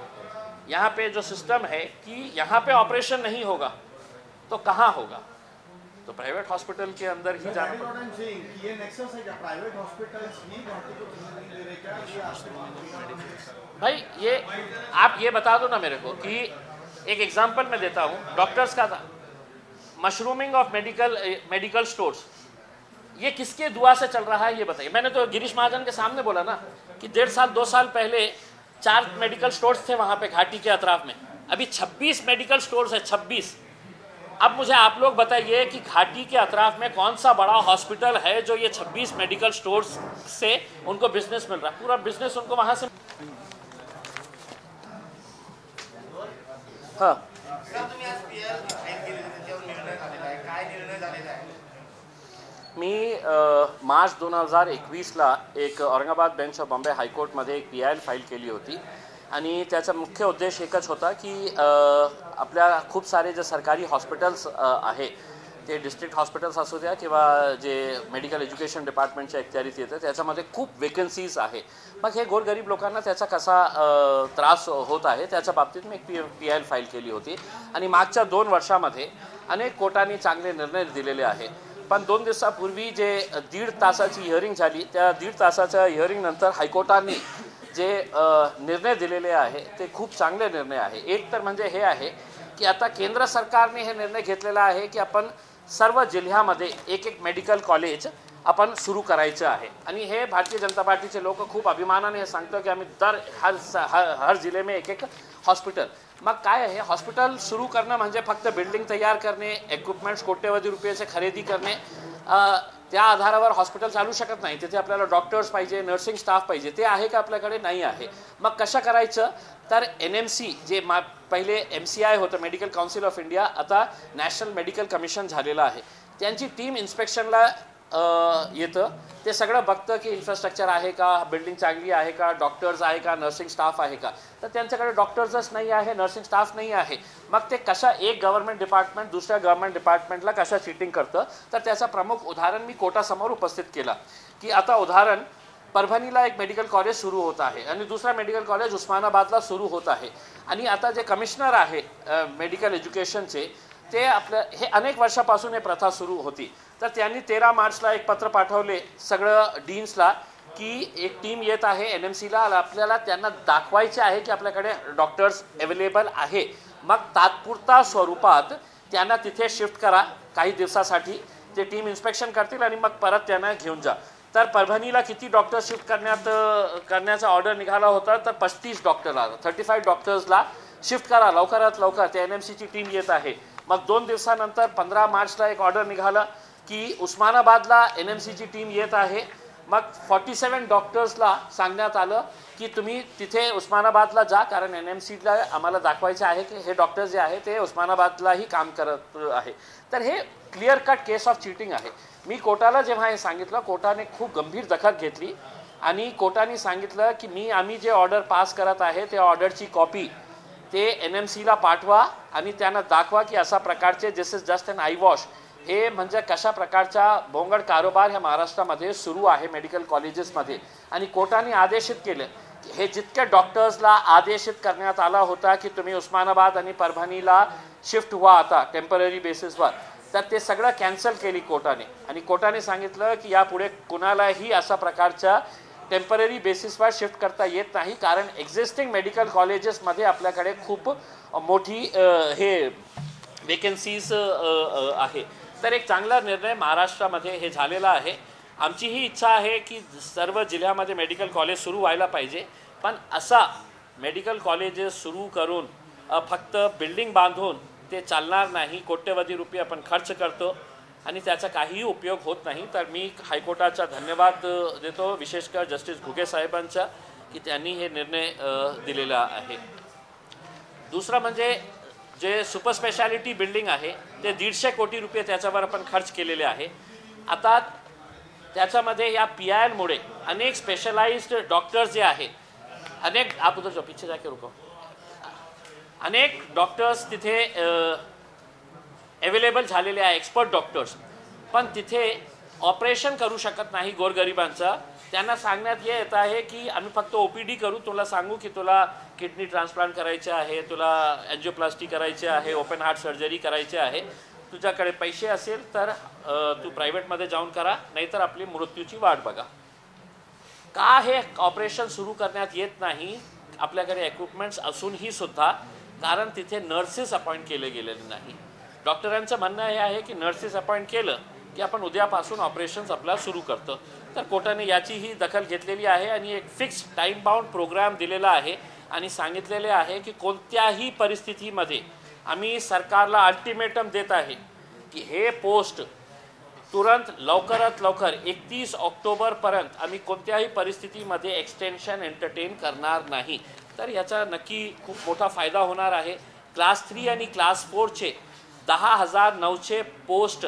यहाँ पे जो सिस्टम है कि यहाँ पे ऑपरेशन नहीं होगा तो कहाँ होगा, तो प्राइवेट हॉस्पिटल के अंदर ही जाना पड़ेगा। ये नेक्सस है क्या, प्राइवेट हॉस्पिटल्स ही घाटी को नहीं दे रहे क्या, ये आपसे भाई ये आप ये बता दो ना मेरे को कि एक एग्जांपल मैं देता हूँ डॉक्टर्स का था, मशरूमिंग ऑफ मेडिकल स्टोर्स, ये किसके दुआ से चल रहा है ये बताइए। मैंने तो गिरीश महाजन के सामने बोला ना कि 1.5 साल 2 साल पहले 4 मेडिकल स्टोर्स थे वहाँ पे घाटी के अतराफ में, अभी 26 मेडिकल स्टोर्स है, 26। अब मुझे आप लोग बताइए कि घाटी के अतराफ में कौन सा बड़ा हॉस्पिटल है जो ये 26 मेडिकल स्टोर्स से उनको बिजनेस मिल रहा है, पूरा बिजनेस उनको वहाँ से। हाँ मी मार्च 2021ला एक औरंगाबाद बेंच ऑफ बॉम्बे हायकोर्टमध्ये एक PIL फाईल केली होती आणि त्याचा मुख्य उद्देश एकच होता की आपल्या खूप सारे जे सरकारी हॉस्पिटल्स आहे ते डिस्ट्रिक्ट हॉस्पिटल्स असू द्या किंवा जे मेडिकल एज्युकेशन डिपार्टमेंटच्या अखत्यारीत येतं त्याच्यामध्ये खूप वेकन्सीज आहे, मग हे गोरगरीब लोकांना त्याचा कसा त्रास होत आहे त्याच्या बाबतीत मी एक PIL फाईल केली होती आणि मागच्या 2 वर्षामध्ये अनेक कोर्टांनी चांगले निर्णय दिलेले आहे। पण 2 दिवसापूर्वी जे 1.5 तासाची हिअरिंग झाली, त्या 1.5 तासाच्या हिअरिंगनंतर हायकोर्टाने जे निर्णय दिलेले आहे ते खूप चांगले निर्णय आहे. एक तर म्हणजे हे आहे की आता केंद्र सरकारने हे निर्णय घेतलेला आहे की आपण सर्व जिल्ह्यामध्ये एक एक मेडिकल कॉलेज आपण सुरू करायचं आहे. आणि हे भारतीय जनता पार्टीचे लोक खूप अभिमानाने हे सांगतो की आम्ही हर जिल्हे में एक एक हॉस्पिटल. मग काय आहे, हॉस्पिटल सुरू करणं म्हणजे फक्त बिल्डिंग तयार करणे, इक्विपमेंट्स कोट्यवधी रुपयाचे खरेदी करणे, त्या आधारावर हॉस्पिटल चालू शकत नाही. तिथे आपल्याला डॉक्टर्स पाहिजे, नर्सिंग स्टाफ पाहिजे. ते आहे का आपल्याकडे? नाही आहे. मग कसं करायचं? तर NMC जे पहिले MCI होतं, मेडिकल काउन्सिल ऑफ इंडिया, आता नॅशनल मेडिकल कमिशन झालेलं आहे. त्यांची टीम इन्स्पेक्शनला येतं. ते सगळं बघतं की इन्फ्रास्ट्रक्चर आहे का, बिल्डिंग चांगली आहे का, डॉक्टर्स आहे का, नर्सिंग स्टाफ आहे का. तर त्यांच्याकडे डॉक्टर्सच नाही आहे, नर्सिंग स्टाफ नाही आहे. मग ते कशा एक गव्हर्नमेंट डिपार्टमेंट दुसऱ्या गव्हर्नमेंट डिपार्टमेंटला कशा चिटिंग करतं. तर त्याचा प्रमुख उदाहरण मी कोर्टासमोर उपस्थित केला की आता उदाहरण परभणीला एक मेडिकल कॉलेज सुरू होत आहे आणि दुसरा मेडिकल कॉलेज उस्मानाबादला सुरू होत आहे. आणि आता जे कमिशनर आहे मेडिकल एज्युकेशनचे, ते हे अनेक वर्षापासून हे प्रथा सुरू होती. तर त्यांनी 13 मार्चला एक पत्र पाठवले सगळं डीन्सला की एक टीम येत आहे NMCला, आपल्याला त्यांना दाखवायचे आहे की आपल्याकडे डॉक्टर्स अवेलेबल आहे. मग तात्पुरता स्वरूपात त्यांना तिथे शिफ्ट करा काही दिवसासाठी. ते टीम इन्स्पेक्शन करतील आणि मग परत त्यांना घेऊन जा. तर परभणीला किती डॉक्टर शिफ्ट करण्याचा ऑर्डर निघाला होता? तर 35 डॉक्टरला, 35 डॉक्टर्सला शिफ्ट करा लवकरात लवकर. ते NMCची टीम येत आहे. मग 2 दिवसानंतर 15 मार्चला एक ऑर्डर निघाला की उस्मानाबादला NMCची टीम येत आहे. मग 47 डॉक्टर्सला सांगण्यात आलं की तुम्ही तिथे उस्मानाबादला जा, कारण NMCला आम्हाला दाखवायचे आहे की हे डॉक्टर्स जे आहे ते उस्मानाबादलाही काम करत आहे. तर हे clear cut case of cheating आहे. मी कोर्टाला जेव्हा हे सांगितलं, कोर्टाने खूप गंभीर दखल घेतली आणि कोर्टाने सांगितलं की आम्ही जे ऑर्डर पास करत आहे त्या ऑर्डरची कॉपी ते NMCला पाठवा आणि त्यांना दाखवा की अशा प्रकारचे this is just an eye wash. हे म्हणजे कशा प्रकारचा बोंगड कारोबार ह्या महाराष्ट्रामध्ये सुरू आहे मेडिकल कॉलेजेसमध्ये. आणि कोर्टाने आदेशित केलं की हे जितक्या डॉक्टर्सला आदेशित करण्यात आला होता की तुम्ही उस्मानाबाद आणि परभणीला शिफ्ट व्हा आता टेम्पररी बेसिसवर, तर ते सगळं कॅन्सल केली कोर्टाने. आणि कोर्टाने सांगितलं की यापुढे कुणालाही अशा प्रकारच्या टेम्पररी बेसिसवर शिफ्ट करता येत नाही, कारण एक्झिस्टिंग मेडिकल कॉलेजेसमध्ये आपल्याकडे खूप मोठी हे वेकन्सीज आहे. तर एक चांगला निर्णय महाराष्ट्रामध्ये हे झालेला आहे. आमची ही इच्छा आहे की सर्व जिल्ह्यामध्ये मेडिकल कॉलेज सुरू व्हायला पाहिजे. पण असा मेडिकल कॉलेजेस सुरू करून फक्त बिल्डिंग बांधून ते चालणार नाही. कोट्यवधी रुपये आपण खर्च करतो आणि त्याचा काहीही उपयोग होत नाही. तर मी हायकोर्टाचा धन्यवाद देतो, विशेषकर जस्टिस घुगे साहेबांचा, की त्यांनी हे निर्णय दिलेला आहे. दुसरं म्हणजे जे सुपर स्पेशालिटी बिल्डिंग आहे ते 150 कोटी रुपये त्याच्यावर आपण खर्च केलेले आहे. आता त्याच्यामध्ये या PIL मुळे अनेक स्पेशलाइज्ड डॉक्टर्स जे आहे, अनेक आप उधर जो पीछे जाके रुको, अनेक डॉक्टर्स तिथे अवेलेबल झालेले आहे, एक्सपर्ट डॉक्टर्स. पण तिथे ऑपरेशन करू शकत नाही गोरगरिबांचा. त्यांना सांगण्यात येत आहे की आम्ही फक्त OPD करू, तुला सांगू की तुला किडनी ट्रान्सप्लांट करायचे आहे, तुला एन्जिओप्लास्टी करायचे आहे, ओपन हार्ट सर्जरी करायचे आहे, तुझ्याकडे पैसे असेल तर तू प्रायव्हेटमध्ये जाऊन करा, नाहीतर आपली मृत्यूची वाट बघा. का हे ऑपरेशन सुरू करण्यात येत नाही? आपल्याकडे इक्विपमेंट्स असूनही सुद्धा, कारण तिथे नर्सेस अपॉइंट केले गेलेले नाही. डॉक्टरांचं म्हणणं हे आहे की नर्सेस अपॉइंट केलं की आपण उद्यापासून ऑपरेशन्स आपला सुरू करतो. तर कोर्टाने याचीही दखल घेतलेली आहे आणि एक फिक्स टाईम बाउंड प्रोग्राम दिलेला आहे आणि सांगितलेले आहे की कोणत्याही परिस्थितीमध्ये आम्ही सरकारला अल्टिमेटम देत आहे की हे पोस्ट तुरंत लवकरात लवकर 31 ऑक्टोबरपर्यंत आम्ही कोणत्याही परिस्थितीमध्ये एक्सटेन्शन एंटरटेन करणार नाही. तर याचा नक्की खूप मोठा फायदा होणार आहे. क्लास 3 आणि क्लास 4चे 10,900 पोस्ट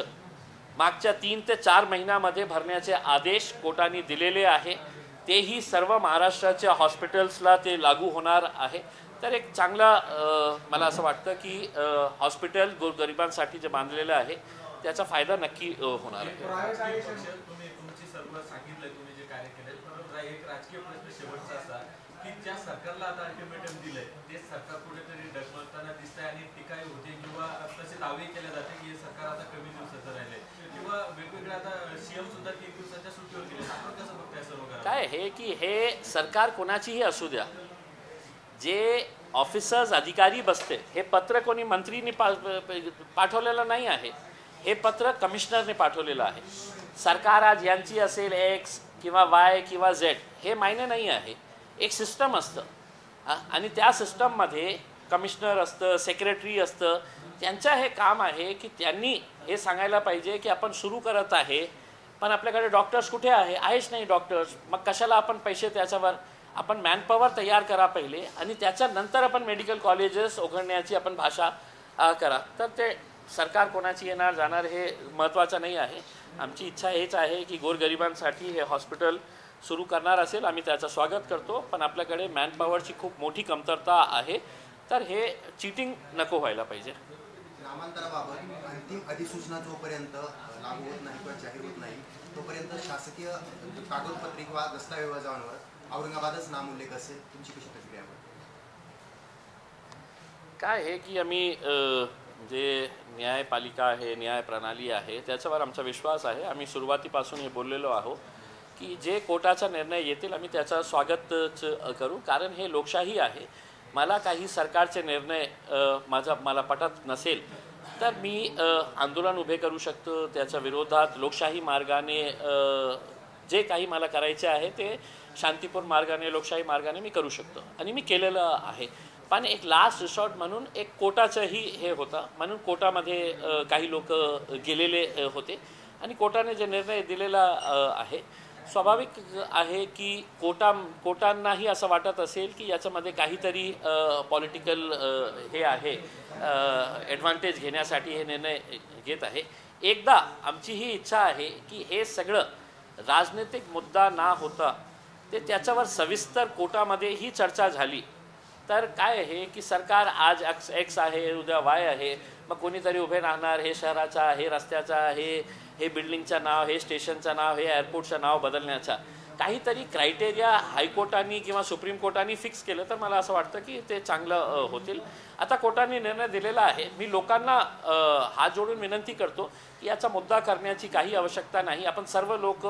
मागच्या 3 ते 4 महिन्यामध्ये भरण्याचे आदेश कोर्टाने दिलेले आहे. तेही सर्व महाराष्ट्राच्या हॉस्पिटल्सला ते लागू होणार आहे. तर एक चांगला मला असं वाटतं की हॉस्पिटल गोरगरिबांसाठी जे बांधलेलं आहे त्याचा फायदा नक्की होणार आहे. तुम्ही तुमची सर्व सांगितलं, तुम्ही जे कार्य केले, पण एक राजकीय प्रश्न शेवटचा असा की ज्या सरकारला आता अल्टिमेटम दिलंय ते सरकार कुठेतरी डगमगताना दिसतंय आणि टीकाही होते किंवा तसे दावे केले जाते की हे सरकार आता कमी दिवसाचं राहिले किंवा वेगवेगळे आता CM सुद्धा 3 दिवसाच्या सुट्टीवर गेले. आपण कसं बघताय सर्व करा? काय आहे की हे सरकार कोणाचीही असू द्या, जे ऑफिसर्स अधिकारी बसते, हे पत्र कोणी मंत्रीने पाठवलेलं नाही आहे, हे पत्र कमिशनरने पाठवलेलं आहे. सरकार आज यांची असेल एक्स किंवा वाय किंवा झेड हे मायने नाही आहे. एक सिस्टम असतं आणि त्या सिस्टममध्ये कमिशनर असतं, सेक्रेटरी असतं. त्यांचं हे काम आहे की त्यांनी हे सांगायला पाहिजे की आपण सुरू करत आहे, पण आपल्याकडे डॉक्टर्स कुठे आहे, आहेच नाही डॉक्टर्स. मग कशाला आपण पैसे त्याच्यावर, आपण मॅनपॉवर तयार करा पहिले आणि त्याच्यानंतर आपण मेडिकल कॉलेजेस उघडण्याची आपण भाषा करा. तर ते सरकार कोणाची येणार जाणार हे महत्त्वाचं नाही आहे. आमची इच्छा हेच आहे की गोरगरिबांसाठी हे हॉस्पिटल सुरू करणार असेल, आम्ही त्याचं स्वागत करतो, पण आपल्याकडे मॅनपॉवरची खूप मोठी कमतरता आहे. तर हे चीटिंग नको व्हायला पाहिजे. नामांतराबाबत अंतिम अधिसूचना जोपर्यंत लागू होत नाही किंवा जाहीर होत नाही तोपर्यंत शासकीय कागदपत्रे किंवा दस्तावेजांवर औरंगाबादच नामोल्लेख असेल. तुमची कशी प्रतिक्रिया? काय आहे की आम्ही जे न्यायपालिका आहे, न्याय प्रणाली आहे, त्याच्यावर आमचा विश्वास आहे. आम्ही सुरुवातीपासून हे बोललेलो आहोत की जे कोर्टाचा निर्णय येतील आम्ही त्याचं स्वागतच करू, कारण हे लोकशाही आहे. मला काही सरकारचे निर्णय मला पटत नसेल तर मी आंदोलन उभे करू शकतो त्याच्या विरोधात. लोकशाही मार्गाने जे काही मला करायचे आहे ते शांतीपूर्ण मार्गाने, लोकशाही मार्गाने मी करू शकतो आणि मी केलेलं आहे. पण एक लास्ट रिसॉर्ट म्हणून एक कोर्टाचंही हे होतं, म्हणून कोर्टामध्ये काही लोक गेलेले होते आणि कोर्टाने जे निर्णय दिलेला आहे, स्वाभाविक आहे की कोर्टांनाही असं वाटत असेल की याच्यामध्ये काहीतरी पॉलिटिकल हे आहे, ॲडव्हान्टेज घेण्यासाठी हे निर्णय घेत आहे. एकदा आमची ही इच्छा आहे की हे सगळं राजनैतिक मुद्दा ना होता ते त्याच्यावर सविस्तर कोर्टामध्ये ही चर्चा झाली तर काय आहे की सरकार आज एक्स आहे, उद्या वाय आहे, मग कोणीतरी उभे राहणार, हे शहराचा, हे रस्त्याचा, हे बिल्डिंगचं नाव, हे स्टेशनचं नाव, हे एअरपोर्टचं नाव बदलण्याचा काहीतरी क्रायटेरिया हायकोर्टाने किंवा सुप्रीम कोर्टाने फिक्स केलं तर मला असं वाटतं की ते चांगलं होतील. आता कोर्टाने निर्णय दिलेला आहे. मी लोकांना हात जोडून विनंती करतो की याचा मुद्दा करण्याची काही आवश्यकता नाही. आपण सर्व लोक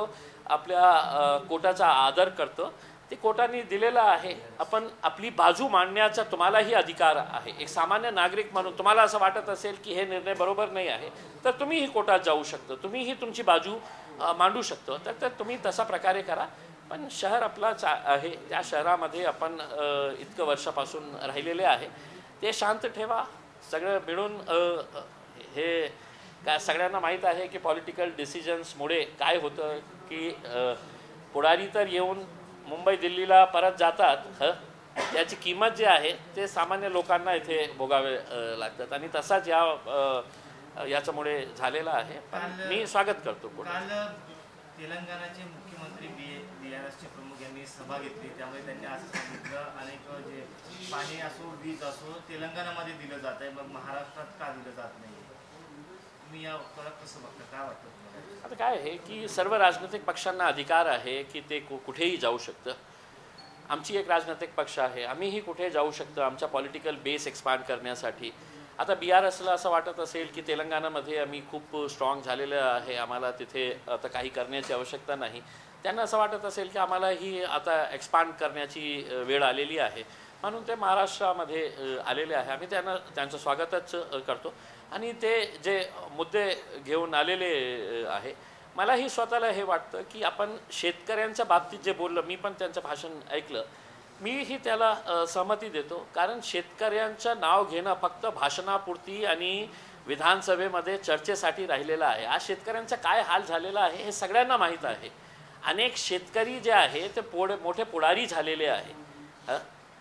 आपल्या कोर्टाचा आदर करतो. ते कोर्टाने दिलेलं आहे. आपण आपली बाजू मांडण्याचा तुम्हालाही अधिकार आहे. एक सामान्य नागरिक म्हणून तुम्हाला असं वाटत असेल की हे निर्णय बरोबर नाही आहे तर तुम्हीही कोर्टात जाऊ शकतो, तुम्हीही तुमची बाजू मांडू शकतो. तर तुम्ही तसा प्रकारे करा. पण शहर आपलाच आहे, त्या शहरामध्ये आपण इतकं वर्षापासून राहिलेले आहे, ते शांत ठेवा. सगळं मिळून हे काय सगळ्यांना माहीत आहे की पॉलिटिकल डिसिजन्समुळे काय होतं की पुढारी तर येऊन मुंबई दिल्लीला परत जातात, त्याची किंमत जी आहे ते सामान्य लोकांना इथे भोगावे लागतात आणि तसाच याच्यामुळे झालेला आहे. पण मी स्वागत करतो. काल तेलंगणाचे मुख्यमंत्री BRSचे प्रमुख यांनी सभा घेतली, त्यामुळे त्यांनी असं सांगितलं अनेक जे पाणी असो, वीज असो तेलंगणामध्ये दिलं जात आहे, मग महाराष्ट्रात का दिलं जात नाही? तुम्ही या कसं बघता, काय वाटतं? आता काय आहे की सर्व राजनैतिक पक्षांना अधिकार आहे की ते कुठेही जाऊ शकतं. आमची एक राजनैतिक पक्ष आहे, आम्हीही कुठे जाऊ शकतो आमचा पॉलिटिकल बेस एक्सपांड करण्यासाठी. आता BRSला असं वाटत असेल की तेलंगणामध्ये आम्ही खूप स्ट्रॉंग झालेलं आहे, आम्हाला तिथे आता काही करण्याची आवश्यकता नाही. त्यांना असं वाटत असेल की आम्हाला ही आता एक्सपांड करण्याची वेळ आलेली आहे, म्हणून ते महाराष्ट्रामध्ये आलेले आहे. आम्ही त्यांचं स्वागतच करतो आणि ते जे मुद्दे घेऊन आलेले आहे, मलाही स्वतःला हे वाटतं की आपण शेतकऱ्यांच्या बाबतीत जे बोललं, मी पण त्यांचं भाषण ऐकलं, मीही त्याला सहमती देतो. कारण शेतकऱ्यांचं नाव घेणं फक्त भाषणापुरती आणि विधानसभेमध्ये चर्चेसाठी राहिलेलं आहे. आज शेतकऱ्यांचा काय हाल झालेला आहे हे सगळ्यांना माहीत आहे. अनेक शेतकरी जे आहे ते मोठे पुढारी झालेले आहे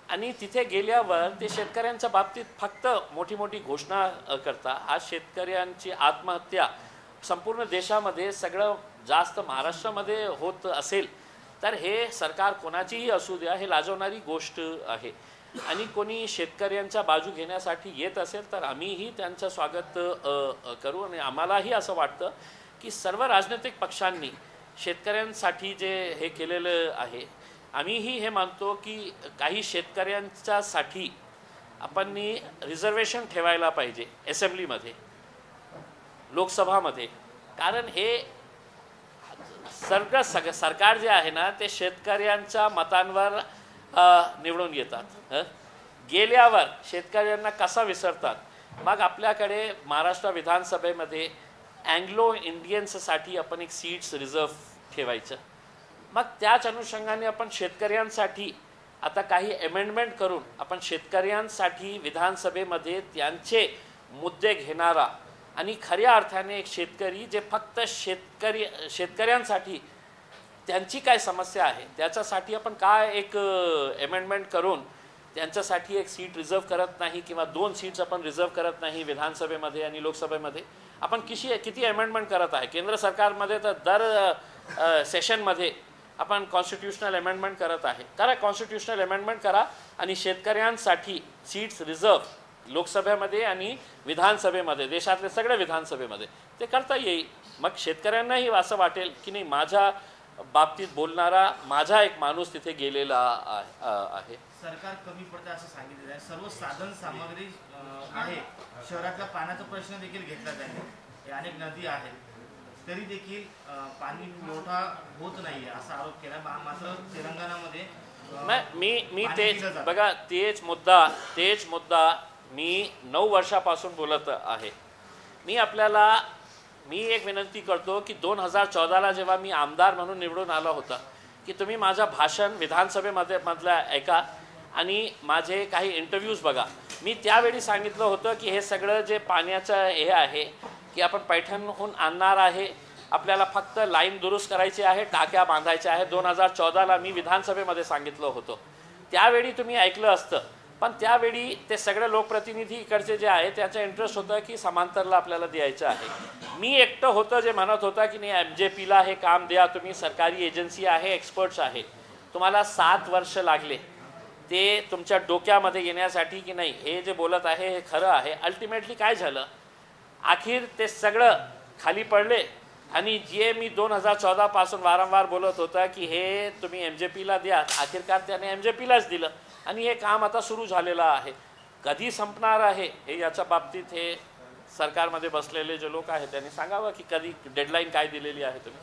आणि तिथे गेल्यावर ते शेतकऱ्यांच्या बाबतीत फक्त मोठी मोठी घोषणा करता. आज शेतकऱ्यांची आत्महत्या संपूर्ण देशामध्ये सगळं जास्त महाराष्ट्रामध्ये होत असेल तर हे सरकार कोणाचीही असू द्या, हे लाजवणारी गोष्ट आहे. आणि कोणी शेतकऱ्यांच्या बाजू घेण्यासाठी येत असेल तर आम्हीही त्यांचं स्वागत करू. आणि आम्हालाही असं वाटतं की सर्व राजनैतिक पक्षांनी शेतकऱ्यांसाठी जे हे केलेलं आहे, आम्हीही हे मानतो की काही शेतकऱ्यांच्यासाठी आपण रिझर्वेशन ठेवायला पाहिजे असेंब्लीमध्ये, लोकसभामध्ये. कारण हे सरकार जे आहे ना ते शेतकऱ्यांच्या मतांवर निवडून येतात. गेल्यावर शेतकऱ्यांना कसा विसरतात. मग आपल्याकडे महाराष्ट्र विधानसभेमध्ये अँग्लो इंडियन्ससाठी आपण एक सीट्स रिझर्व्ह ठेवायचं. मग त्याच अनुषंगाने आपण शेतकऱ्यांसाठी आता काही अमेंडमेंट करून आपण शेतकऱ्यांसाठी विधानसभेमध्ये त्यांचे मुद्दे घेणारा आणि खऱ्या अर्थाने एक शेतकरी जे फक्त शेतकऱ्यांसाठी त्यांची काय समस्या आहे त्याच्यासाठी आपण काय एक अमेंडमेंट करून त्यांच्यासाठी एक सीट रिझर्व्ह करत नाही किंवा 2 सीट्स आपण रिझर्व्ह करत नाही विधानसभेमध्ये आणि लोकसभेमध्ये. आपण किती अमेंडमेंट करत आहे. केंद्र सरकारमध्ये तर दर सेशनमध्ये आपण कॉन्स्टिट्यूशनल अमेंडमेंट करत आहे. करा कॉन्स्टिट्यूशनल अमेंडमेंट करा आणि शेतकऱ्यांसाठी सीट्स रिझर्व्ह लोकसभेमध्ये आणि विधानसभेमध्ये देशातले सगळ्या विधानसभेमध्ये ते करता येईल. मग शेतकऱ्यांनाही असं वाटेल की नाही माझ्या बाबतीत बोलणारा माझा एक माणूस तिथे गेलेला आहे. सरकार कमी पडतं असं सांगितलं आहे. सर्व साधन सामग्री आहे. शहरातला पाण्याचा प्रश्न देखील घेतला जाईल. अनेक नदी आहेत तरी देखील पाणी पुरवठा होत नाही असा आरोप केला. मात्र तेलंगणामध्ये मी तेच बघा तेच मुद्दा मी 9 वर्षापासून बोलत आहे. मी एक विनंती करतो की 2014ला जेव्हा मी आमदार म्हणून निवडून आला होता की तुम्ही माझं भाषण विधानसभेमध्ये मधलं ऐका आणि माझे काही इंटरव्ह्यूज बघा. मी त्यावेळी सांगितलं होतं की हे सगळं जे पाण्याचं हे आहे की आपण पैठणहून आणणार आहे. आपल्याला फक्त लाईन दुरुस्त करायची आहे. टाक्या बांधायच्या आहे. 2014ला मी विधानसभेमध्ये सांगितलं होतं. त्यावेळी तुम्ही ऐकलं असतं. पण त्यावेळी ते सगळे लोकप्रतिनिधी इकडचे जे आहे त्याचा इंटरेस्ट होता की समांतरला आपल्याला द्यायचं आहे. मी एकटं होतं जे म्हणत होता की नाही MJPला हे काम द्या. तुम्ही सरकारी एजन्सी आहे एक्सपर्ट्स आहे. तुम्हाला 7 वर्ष लागले ते तुमच्या डोक्यामध्ये येण्यासाठी की नाही हे जे बोलत आहे हे खरं आहे. अल्टिमेटली काय झालं अखेर ते सगळं खाली पडले आणि जे मी 2014 पासून वारंवार बोलत होता की हे तुम्ही MJPला द्या अखेरकार त्याने MJPलाच दिलं आणि हे काम आता सुरू झालेलं आहे. कधी संपणार आहे हे याच्या बाबतीत हे सरकारमध्ये बसलेले जे लोक आहेत त्यांनी सांगावं की कधी डेडलाईन काय दिलेली आहे तुम्ही.